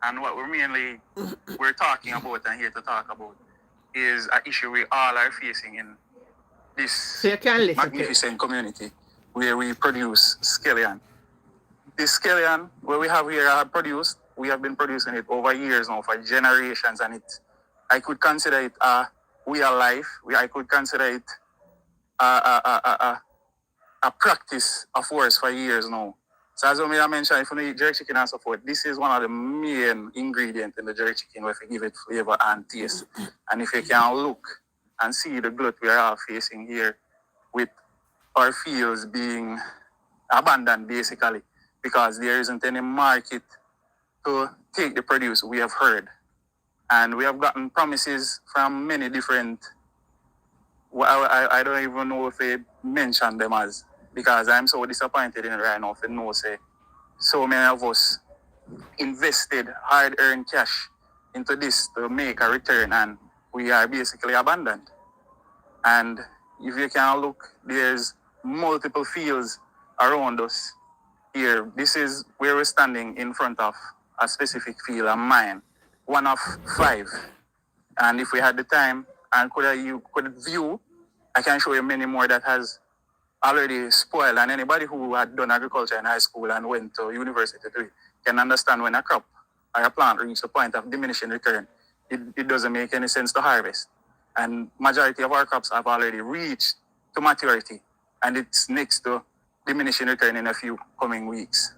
Speaker 7: And what we're talking about and here to talk about is an issue we all are facing in this
Speaker 1: So you can listen to it.
Speaker 7: magnificent community where we produce scallion. This scallion, where we have here produced, we have been producing it over years now, for generations, and I could consider it a way of life. I could consider it a practice of ours for years now. So as I mentioned, if you eat jerk chicken and so forth, this is one of the main ingredients in the jerk chicken where you give it flavor and taste. And if you can look and see the glut we are all facing here with our fields being abandoned basically, because there isn't any market to take the produce, we have heard. And we have gotten promises from many different, I don't even know if they mention them as, because I'm so disappointed in it right now. If you know, say, so many of us invested hard-earned cash into this to make a return, and we are basically abandoned. And if you can look, there's multiple fields around us here. This is where we're standing in front of a specific field, a mine, one of 5. And if we had the time and you could view, I can show you many more that has already spoiled. And anybody who had done agriculture in high school and went to university can understand when a crop or a plant reaches the point of diminishing return, it doesn't make any sense to harvest. And majority of our crops have already reached to maturity, and it's next to diminishing return in a few coming weeks.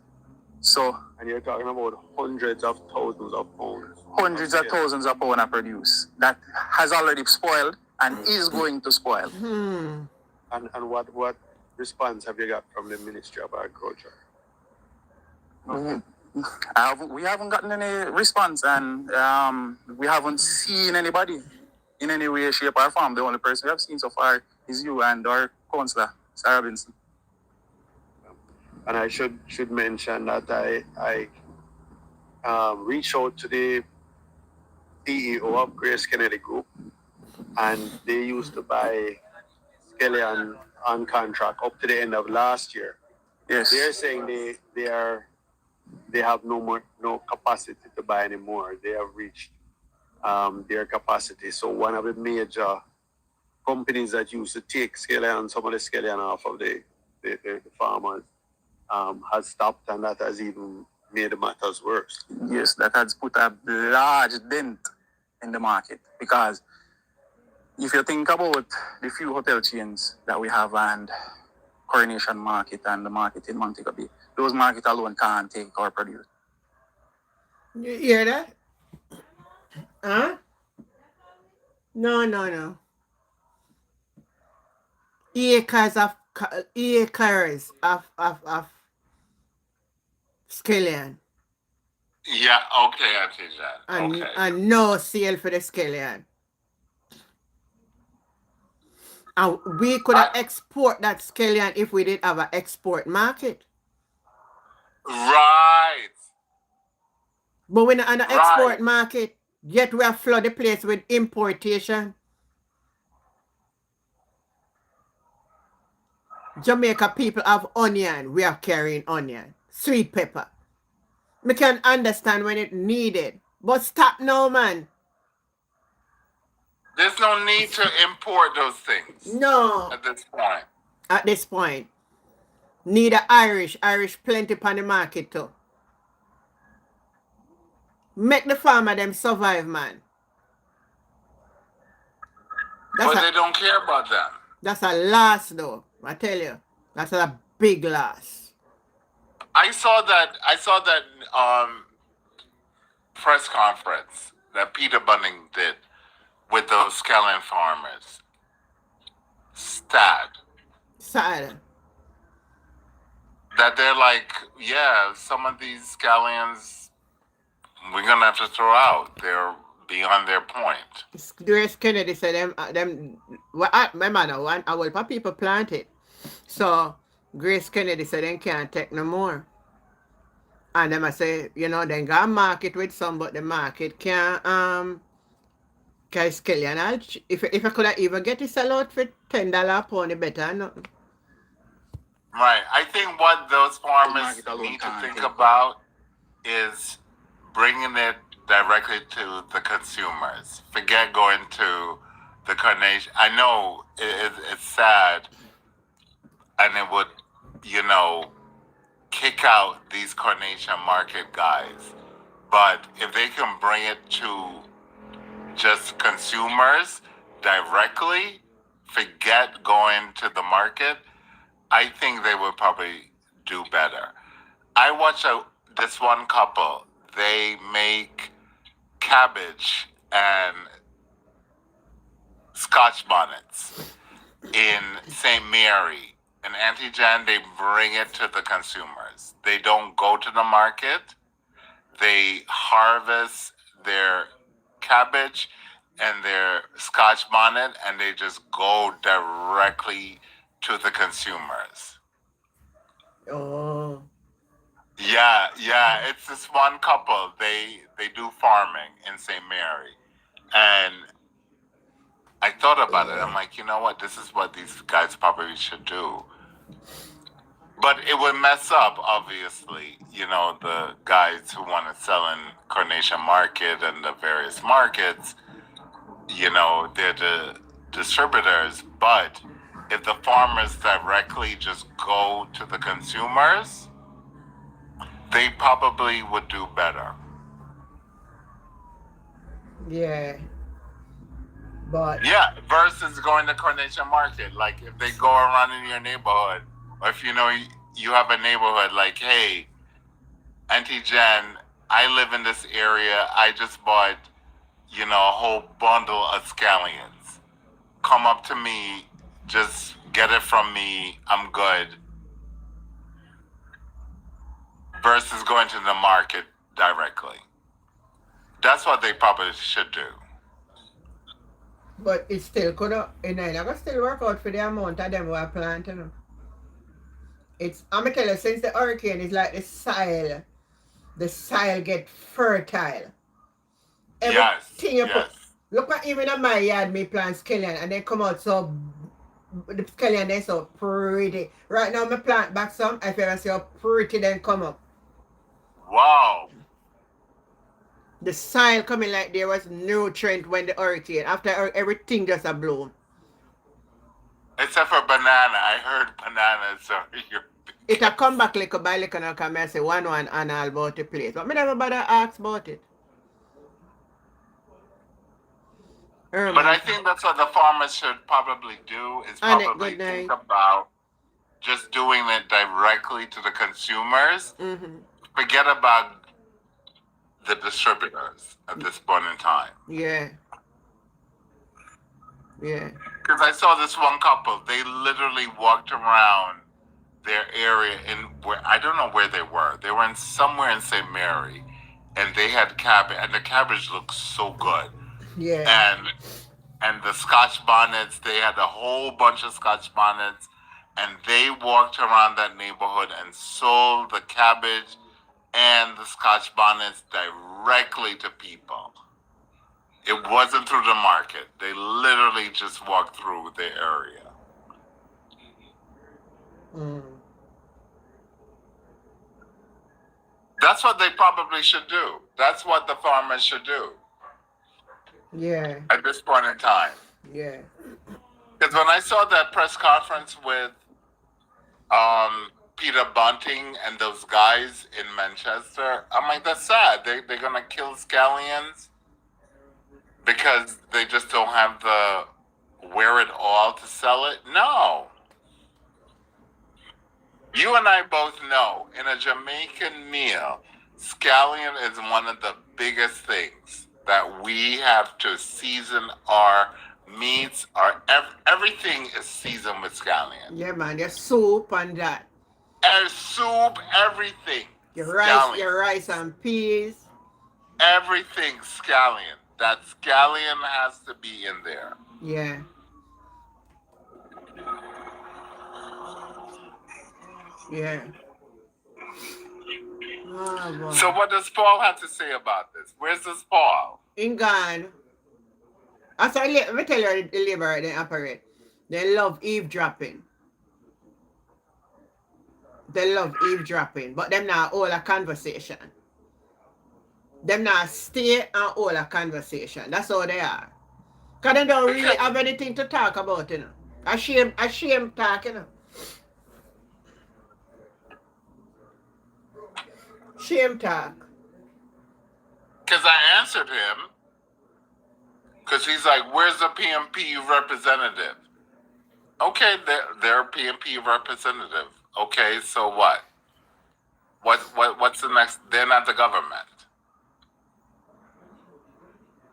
Speaker 7: So,
Speaker 8: and you're talking about hundreds of thousands of pounds.
Speaker 7: Hundreds of thousands of pounds are produced that has already spoiled and is going to spoil.
Speaker 8: And what response have you got from the Ministry of Agriculture?
Speaker 7: We haven't gotten any response, and we haven't seen anybody in any way, shape, or form. The only person we have seen so far is you and our councillor, Sarah Robinson.
Speaker 8: And I should mention that I reached out to the CEO of Grace Kennedy Group, and they used to buy scallion on contract up to the end of last year.
Speaker 7: Yes.
Speaker 8: They're saying they have no capacity to buy anymore. They have reached their capacity. So one of the major companies that used to take scallion, some of the scallion off of the farmers, has stopped, and that has even made the matters worse.
Speaker 7: Yes, that has put a large dent in the market, because if you think about the few hotel chains that we have and Coronation Market and the market in Montego Bay, those markets alone can't take our produce.
Speaker 1: You hear that? Huh? No. Acres of scallion.
Speaker 4: Yeah, okay, I see that. Okay.
Speaker 1: And no sale for the scallion. And we could have export that scallion if we did have an export market.
Speaker 4: Right.
Speaker 1: But we're not on an export market, yet we have flooded the place with importation. Jamaica people have onion. We are carrying onion. Sweet pepper. We can understand when it needed. But stop now, man.
Speaker 4: There's no need to import those things.
Speaker 1: No. At this point. Need a Irish plenty on the market too. Make the farmer them survive, man. That's
Speaker 4: But
Speaker 1: a
Speaker 4: they don't care about them.
Speaker 1: that's a loss though. I tell you. That's a big loss.
Speaker 4: I saw that press conference that Peter Bunning did with those scallion farmers. Sad
Speaker 1: Sad.
Speaker 4: that they're like, yeah, some of these scallions we're gonna have to throw out. They're beyond their point.
Speaker 1: Grace Kennedy said them well, my man I will for people plant it. So Grace Kennedy said they can't take no more. And them I say, then go market with some, but the market can't scale. And if I could have even get it sell out for $10 a pound, better nothing.
Speaker 4: Right. I think what those farmers
Speaker 7: market alone
Speaker 4: need to
Speaker 7: can't
Speaker 4: think
Speaker 7: take it.
Speaker 4: about is bringing it directly to the consumers. Forget going to the carnation. I know it's sad, and it would, kick out these carnation market guys. But if they can bring it to just consumers directly, forget going to the market, I think they would probably do better. I watch this one couple. They make cabbage and Scotch bonnets in St. Mary. And Auntie Jan, they bring it to the consumers. They don't go to the market. They harvest their cabbage and their Scotch bonnet, and they just go directly to the consumers.
Speaker 1: Oh.
Speaker 4: Yeah. It's this one couple. They do farming in St. Mary, and I thought about it. I'm like, you know what? This is what these guys probably should do. But it would mess up, obviously, the guys who want to sell in Carnation Market and the various markets. They're the distributors. But if the farmers directly just go to the consumers, they probably would do better.
Speaker 1: Yeah. But
Speaker 4: Yeah, versus going to Carnation Market. Like if they go around in your neighborhood, or if you have a neighborhood, like, hey, Auntie Jen, I live in this area. I just bought, a whole bundle of scallions. Come up to me, just get it from me. I'm good. Versus going to the market directly. That's what they probably should do.
Speaker 1: But it still could have, gonna still work out for the amount of them who are planting. I'm gonna tell you, since the hurricane is like the soil get fertile. Everything you put. Look at even in my yard, me plant scallion, and they come out so, the scallion they so pretty. Right now, me plant back some, I feel see how pretty then come up.
Speaker 4: Wow.
Speaker 1: The soil coming like there was nutrient when the hurricane. After everything just a bloom.
Speaker 4: Except for banana. I heard banana, sorry.
Speaker 1: It'll come back little by little and come and say one and all about the place. But me never bother ask about it.
Speaker 4: But I think that's what the farmers should probably do is probably think about just doing it directly to the consumers.
Speaker 1: Mm-hmm.
Speaker 4: Forget about the distributors at this point in time.
Speaker 1: Yeah.
Speaker 4: Because I saw this one couple. They literally walked around their area where I don't know where they were. They were somewhere in St. Mary, and they had cabbage, and the cabbage looked so good.
Speaker 1: Yeah.
Speaker 4: And the Scotch bonnets, they had a whole bunch of Scotch bonnets, and they walked around that neighborhood and sold the cabbage and the Scotch bonnets directly to people. It wasn't through the market. They literally just walked through the area.
Speaker 1: Mm.
Speaker 4: That's what they probably should do. That's what the farmers should do.
Speaker 1: Yeah.
Speaker 4: At this point in time.
Speaker 1: Yeah.
Speaker 4: Because when I saw that press conference with Peter Bunting and those guys in Manchester, I'm like, that's sad. They're going to kill scallions because they just don't have the wear it all to sell it? No. You and I both know in a Jamaican meal, scallion is one of the biggest things that we have to season our meats. Everything is seasoned with scallion.
Speaker 1: Yeah, man, your soup and that.
Speaker 4: And soup, everything.
Speaker 1: Your
Speaker 4: Scallion.
Speaker 1: rice and peas.
Speaker 4: Everything scallion. That scallion has to be in there.
Speaker 1: Yeah. Yeah. Oh, boy.
Speaker 4: So what does Paul have to say about this? Where's this Paul?
Speaker 1: In Ghana. As let me tell you the labor they operate. They love eavesdropping. They love eavesdropping. But them not hold a conversation. Them not stay and hold a conversation. That's how they are. Because they don't really have anything to talk about, you know. A shame talk, you know. Shame talk.
Speaker 4: Because I answered him. Because he's like, where's the PMP representative? Okay, they're a PMP representative. Okay, so what? What's the next? They're not the government.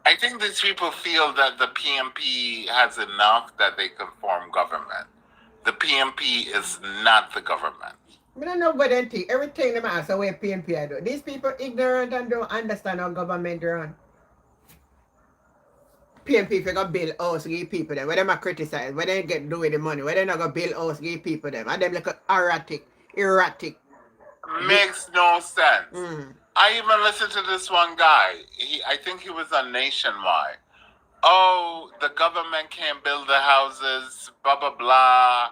Speaker 4: I think these people feel that the PMP has enough that they can form government. The PMP is not the government.
Speaker 1: I don't know what they think. Everything them ask away PNP I do. These people ignorant and don't understand how government run. PNP if you go build house, give people them. Where them a criticize, where they get do with the money, where they not go build house, give people them. And them like erratic.
Speaker 4: Makes no sense. I even listened to this one guy. I think he was on Nationwide. Oh, the government can't build the houses, blah, blah, blah.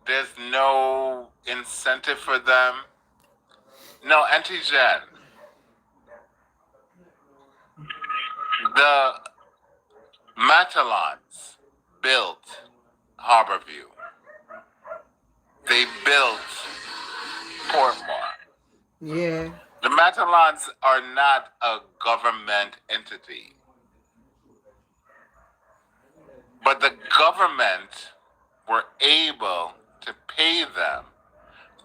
Speaker 4: There's no incentive for them. No, Auntie Jen. The Matalons built Harborview. They built Portmore.
Speaker 1: Yeah.
Speaker 4: The Matalons are not a government entity. But the government were able to pay them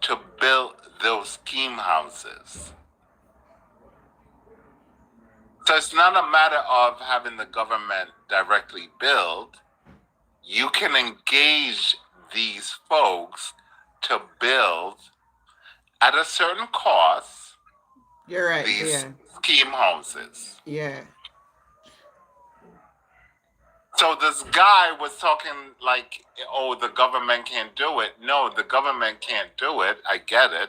Speaker 4: to build those scheme houses. So it's not a matter of having the government directly build. You can engage these folks to build at a certain cost.
Speaker 1: You're right.
Speaker 4: These scheme houses.
Speaker 1: Yeah.
Speaker 4: So this guy was talking like, oh, the government can't do it. No, the government can't do it. I get it.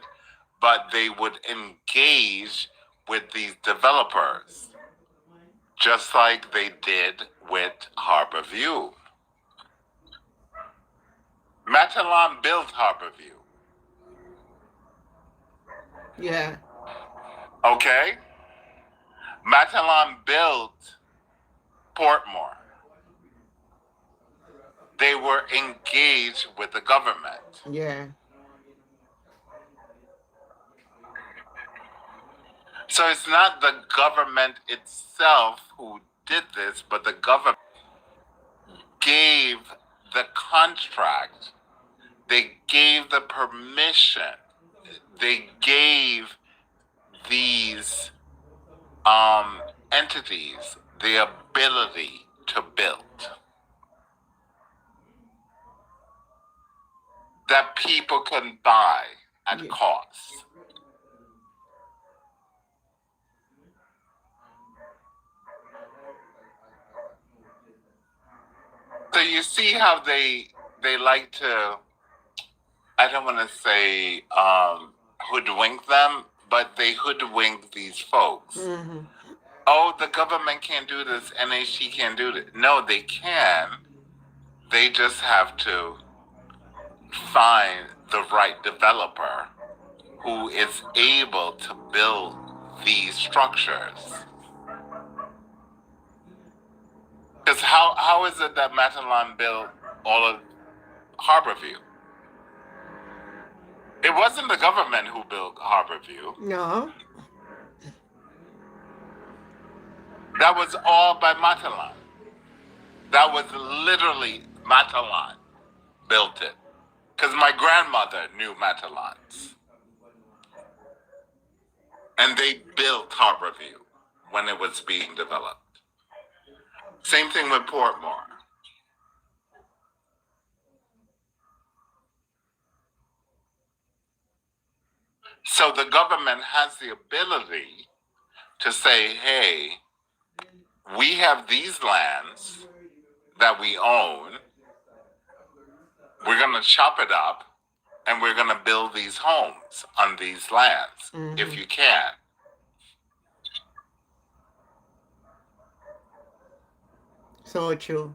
Speaker 4: But they would engage with these developers, just like they did with Harborview. Matalon built Harborview.
Speaker 1: Yeah.
Speaker 4: Okay? Matalon built Portmore. They were engaged with the government.
Speaker 1: Yeah.
Speaker 4: So it's not the government itself who did this, but the government gave the contract, they gave the permission, they gave these entities the ability to build. That people can buy at cost. So you see how they like to, I don't want to say hoodwink them, but they hoodwink these folks.
Speaker 1: Mm-hmm.
Speaker 4: Oh, the government can't do this, NHC can't do this. No, they can. They just have to find the right developer who is able to build these structures. Because how is it that Matalon built all of Harborview? It wasn't the government who built Harborview.
Speaker 1: No.
Speaker 4: That was all by Matalon. That was literally Matalan built it. Because my grandmother knew Matalans. And they built Harborview when it was being developed. Same thing with Portmore. So the government has the ability to say, hey, we have these lands that we own. We're going to chop it up and we're going to build these homes on these lands, if you can.
Speaker 1: So true.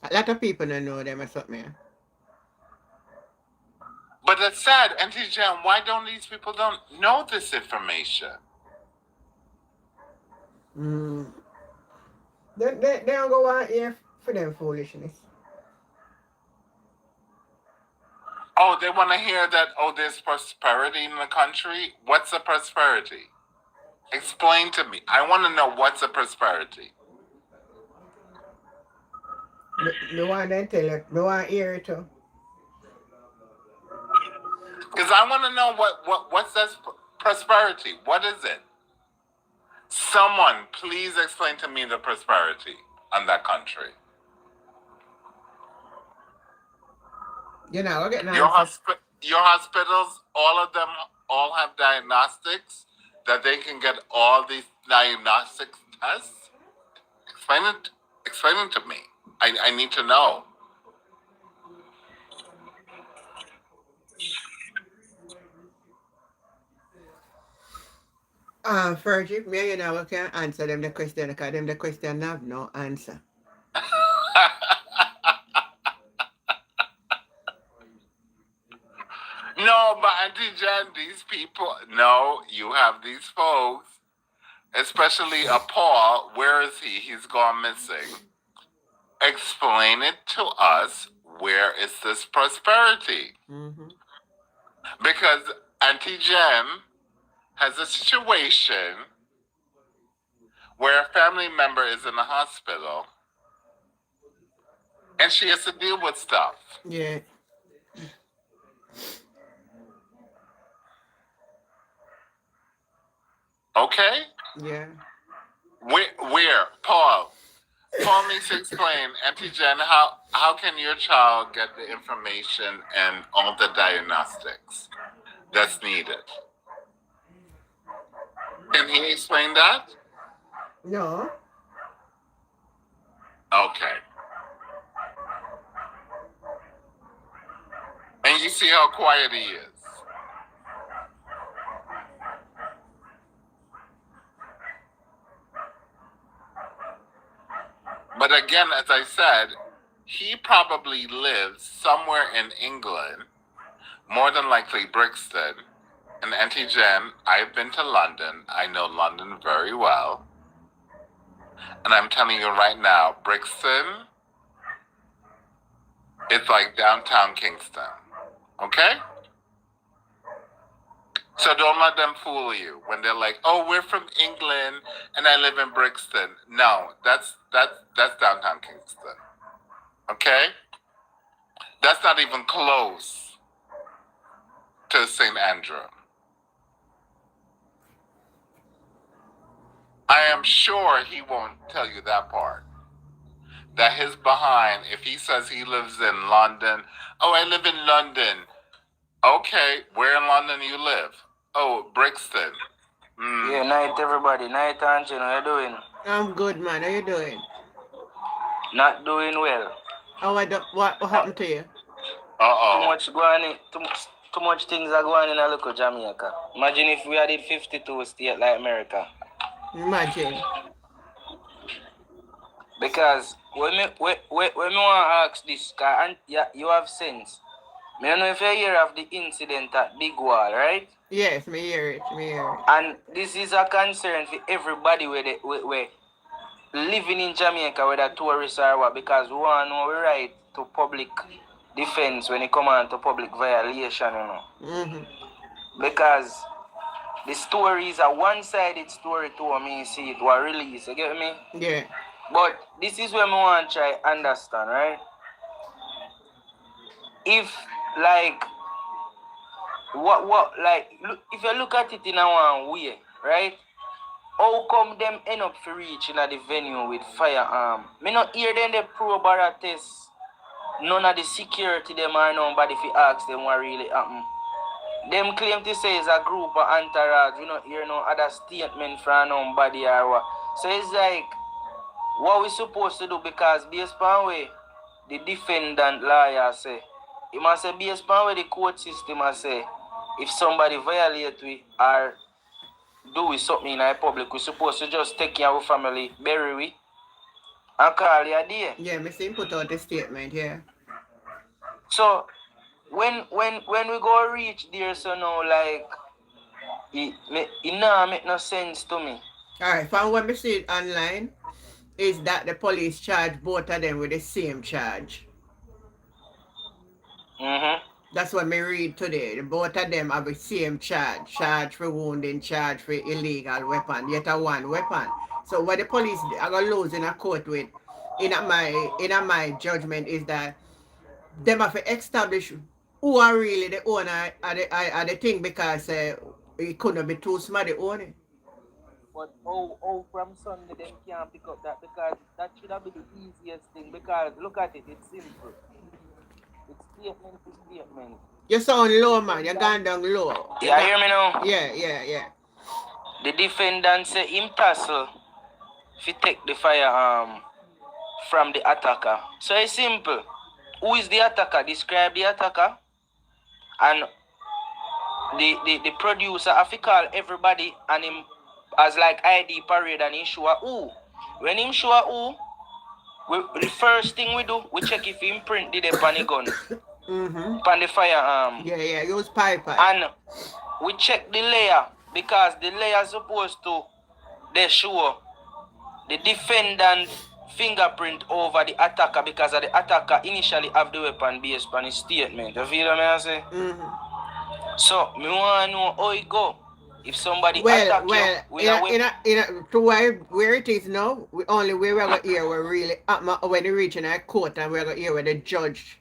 Speaker 1: A lot of people don't know them or something.
Speaker 4: But it's sad, Auntie Jan, why don't these people don't know this information?
Speaker 1: They don't go out here for them foolishness.
Speaker 4: Oh, they want to hear that, oh, there's prosperity in the country? What's the prosperity? Explain to me. I want to know what's the prosperity.
Speaker 1: No one then tell you. No one hear it too.
Speaker 4: Because I want to know what's that prosperity? What is it? Someone, please explain to me the prosperity on that country.
Speaker 1: You know, get
Speaker 4: your hospitals, all of them, all have diagnostics that they can get all these diagnostic tests. Explain it to me. I need to know.
Speaker 1: Fergie, me and you can answer them the question because them the question have no answer.
Speaker 4: No, but Auntie Jan, these people, no, you have these folks, especially Paul. Where is he? He's gone missing. Explain it to us. Where is this prosperity? Because Auntie Jen has a situation where a family member is in the hospital and she has to deal with stuff.
Speaker 1: Yeah.
Speaker 4: Okay?
Speaker 1: Yeah.
Speaker 4: Where? Paul needs to explain, Auntie Jen, how can your child get the information and all the diagnostics that's needed? Can he explain that?
Speaker 1: No.
Speaker 4: Okay. And you see how quiet he is. But again, as I said, he probably lives somewhere in England, more than likely Brixton. And Auntie Jen, I've been to London. I know London very well. And I'm telling you right now, Brixton, it's like downtown Kingston. Okay? So don't let them fool you when they're like, oh, we're from England and I live in Brixton. No, that's downtown Kingston. Okay? That's not even close to St. Andrew. I am sure he won't tell you that part. That his behind, if he says he lives in London, oh, I live in London. Okay, where in London you live? Oh, Brixton.
Speaker 9: Yeah, night everybody. Night, Angel. How you doing?
Speaker 1: I'm good, man. How you doing?
Speaker 9: Not doing well.
Speaker 1: What happened to you?
Speaker 9: Too much going in, too much things are going in a local Jamaica. Imagine if we had it 52 states like America.
Speaker 1: Imagine.
Speaker 9: Because when me want to ask this, cause you have sense. I don't know if you hear of the incident at Big Wall, right?
Speaker 1: Yes, me hear it.
Speaker 9: And this is a concern for everybody we living in Jamaica, whether tourists or what, because we want to know the right to public defense when it comes on to public violation, you know. Because the story is a one-sided story to me, see it was released, you get me?
Speaker 1: Yeah.
Speaker 9: But this is where I want to try understand, right? if like like if you look at it in a one way, right? How come them end up for reaching at the venue with firearm? Me not hear them the probe or a test. None of the security them or nobody if you ask them what really happened. Them claim to say it's a group of entourage. We not hear no other statement from nobody or what. So it's like what we supposed to do, because based on way the defendant lawyer say, he must say based on way the court system must say, if somebody violate we or do we something in the public, we supposed to just take care of our family, bury we, and call it a day.
Speaker 1: Yeah, me see him put out the statement, yeah.
Speaker 9: So when we go reach there, so now like it not make no sense to me.
Speaker 1: Alright, from what we see online is that the police charge both of them with the same charge. That's what me read today. Both of them have the same charge. Charge for wounding, charge for illegal weapon, yet a one weapon. So what the police are gonna lose in a court with, in my judgment, is that them have to establish who are really the owner of the thing, because it couldn't be too smart to own it.
Speaker 9: But from Sunday them can't pick up that, because that should have been the easiest thing, because look at it, it's simple. It's statement to statement.
Speaker 1: You sound low, man. You're gone down low.
Speaker 9: You hear me now?
Speaker 1: Yeah.
Speaker 9: The defendant say him tassel if he take the firearm from the attacker. So it's simple. Who is the attacker? Describe the attacker. And the producer have to call everybody and him as like ID parade, and he show who. When him show who, the first thing we do, we check if he imprint did it on the gun. On the firearm.
Speaker 1: Yeah, use piper.
Speaker 9: And we check the layer, because the layer supposed to they show the defendant fingerprint over the attacker, because the attacker initially have the weapon based on his statement. You feel what I say? So me want to know how it go. If somebody attack you,
Speaker 1: to where it is now, we're gonna hear where really when they reach in a court, and we're gonna hear where the judge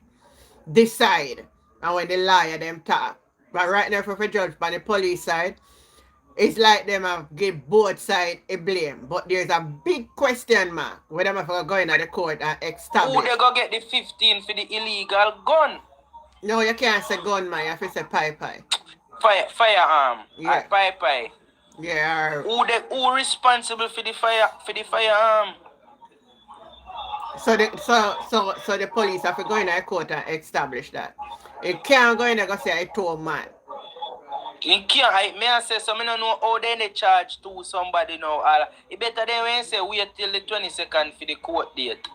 Speaker 1: decide and when the lawyer them talk. But right now, for the judge on the police side, it's like them have give both sides a blame. But there's a big question mark where them have to go into the court and establish.
Speaker 9: Who they go get the 15 for the illegal gun?
Speaker 1: No, you can't say gun, man. You have to say pipe.
Speaker 9: Firearm.
Speaker 1: Yeah.
Speaker 9: Pipe.
Speaker 1: Yeah.
Speaker 9: Who responsible for the firearm?
Speaker 1: So the police have to go in the court and establish that. It can't go in and go say I told man.
Speaker 9: You can't. May I say so? I don't know how they charge to somebody now. It better than when you say wait till the 22nd for the court date.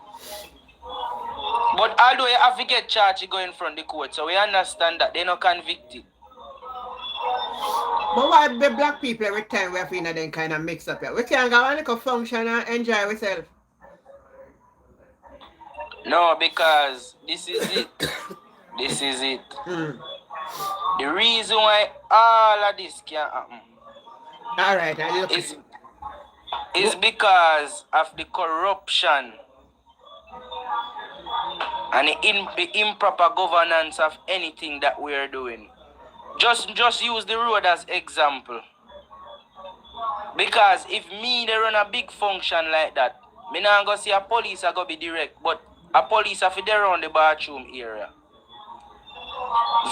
Speaker 9: But although you have to get charged going from the court, so we understand that they're not convicted.
Speaker 1: But why the black people every time we have in them kind of mix up here? We can't go and like a function and enjoy ourselves.
Speaker 9: No, because this is it. This is it. The reason why all of this can't happen.
Speaker 1: Alright,
Speaker 9: is because of the corruption and the improper governance of anything that we are doing. Just use the road as example. Because if me they run a big function like that, me not go see a police I go be direct, but a police have to dey around the bathroom area.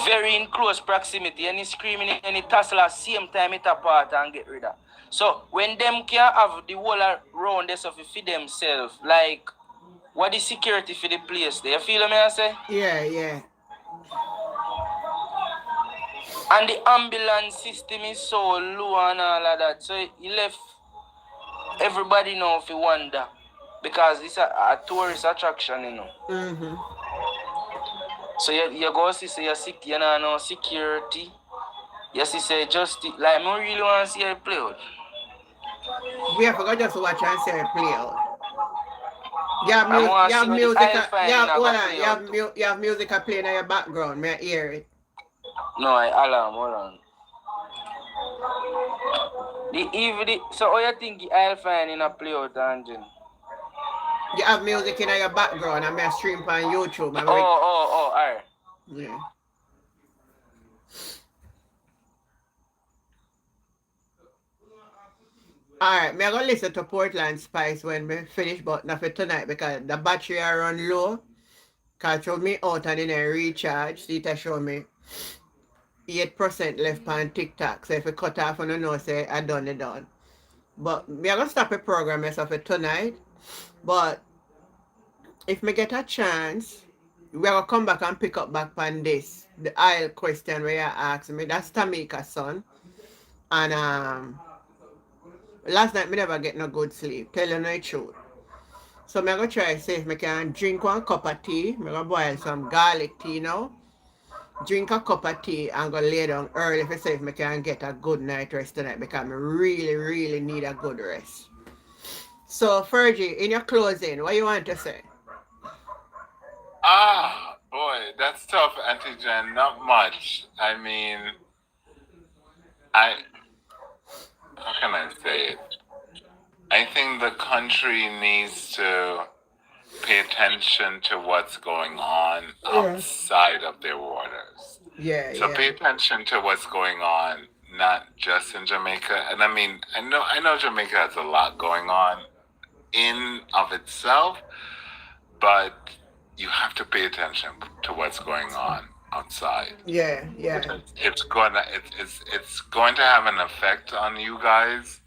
Speaker 9: Very in close proximity, any screaming, any tussle at same time it apart and get rid of. So when them can have the whole around this of for themselves, like what is security for the place there? You feel what I say?
Speaker 1: Yeah.
Speaker 9: And the ambulance system is so low and all of that. So he left everybody now if you wonder. Because it's a tourist attraction, you know. So you go see say you know security. You see say justice. Like I really want to see it play out.
Speaker 1: We have to go just watch and see it play out. You have music playing in your background. May I hear it?
Speaker 9: No, hold on. So how you think I'll find in a play out, Angel?
Speaker 1: You have music in your background and I stream on YouTube.
Speaker 9: Alright.
Speaker 1: Yeah. Alright, me I gonna listen to Portland Spice when we finish, but not for tonight because the battery are run low. Cause show me out and then I recharge. See it show me 8% left on TikTok. So if I cut off on the know say I done it done. But me I gonna stop the program myself for tonight. But if me get a chance, we are gonna come back and pick up back on this. The aisle question where you asked me. That's Tamika's son. And last night me never get no good sleep. Tell you the truth. So I'm gonna try see if I can drink one cup of tea. I'm gonna boil some garlic tea now. Drink a cup of tea and go lay down early if I say if I can get a good night rest tonight because I really, really need a good rest. So Fergie, in your closing, what you want to say?
Speaker 4: Ah, boy, that's tough, Auntie Jen. Not much. I mean, how can I say it? I think the country needs to pay attention to what's going on outside of their waters.
Speaker 1: Yeah,
Speaker 4: So pay attention to what's going on, not just in Jamaica. And I mean, I know Jamaica has a lot going on in of itself, but you have to pay attention to what's going on outside.
Speaker 1: Yeah.
Speaker 4: It's going to have an effect on you guys.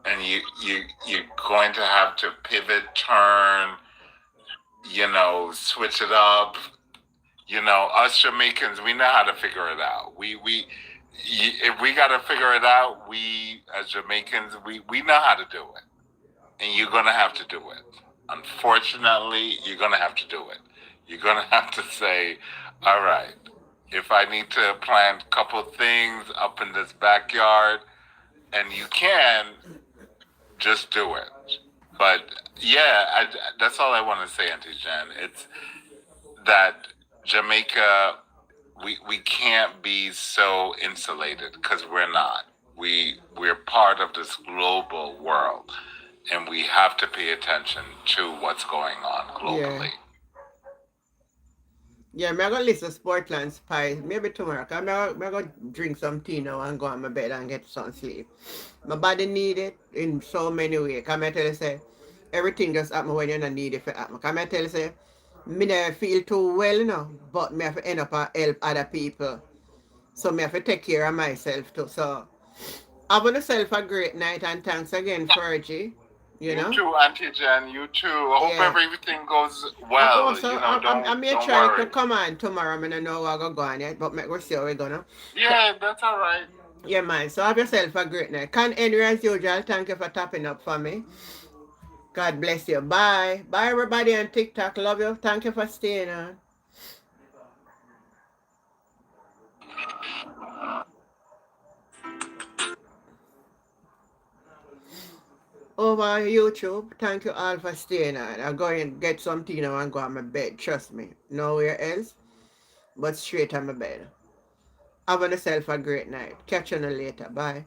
Speaker 4: And you're going to have to pivot, turn, switch it up. Us Jamaicans, we know how to figure it out. If we got to figure it out, we as Jamaicans, we know how to do it. And you're going to have to do it. Unfortunately, you're going to have to do it. You're going to have to say, all right, if I need to plant a couple things up in this backyard, and you can, just do it. But yeah, that's all I want to say, Auntie Jen. It's that Jamaica, we can't be so insulated because we're not. We're part of this global world, and we have to pay attention to what's going on globally.
Speaker 1: Yeah, I'm gonna listen to Sportland Spice maybe tomorrow. I'm gonna drink some tea now and go on my bed and get some sleep. My body need it in so many ways. Come I tell you say everything just happen when you don't need it for happen. Come I tell you say me never feel too well, but me have to end up and help other people. So me have to take care of myself too. So have yourself a great night and thanks again, Fergie. You
Speaker 4: too, Auntie Jen. You too. I hope everything goes well.
Speaker 1: Also, I'm trying to come on tomorrow. I don't know how I'm going yet, but we'll see how we're gonna.
Speaker 4: Yeah, that's all right.
Speaker 1: Yeah, man. So have yourself a great night. Can Henry, as usual, thank you for tapping up for me. God bless you. Bye. Bye, everybody on TikTok. Love you. Thank you for staying on. Over YouTube, thank you all for staying on. I'm going to get some tea now and go on my bed. Trust me. Nowhere else, but straight on my bed. Have yourself a great night. Catch you later. Bye.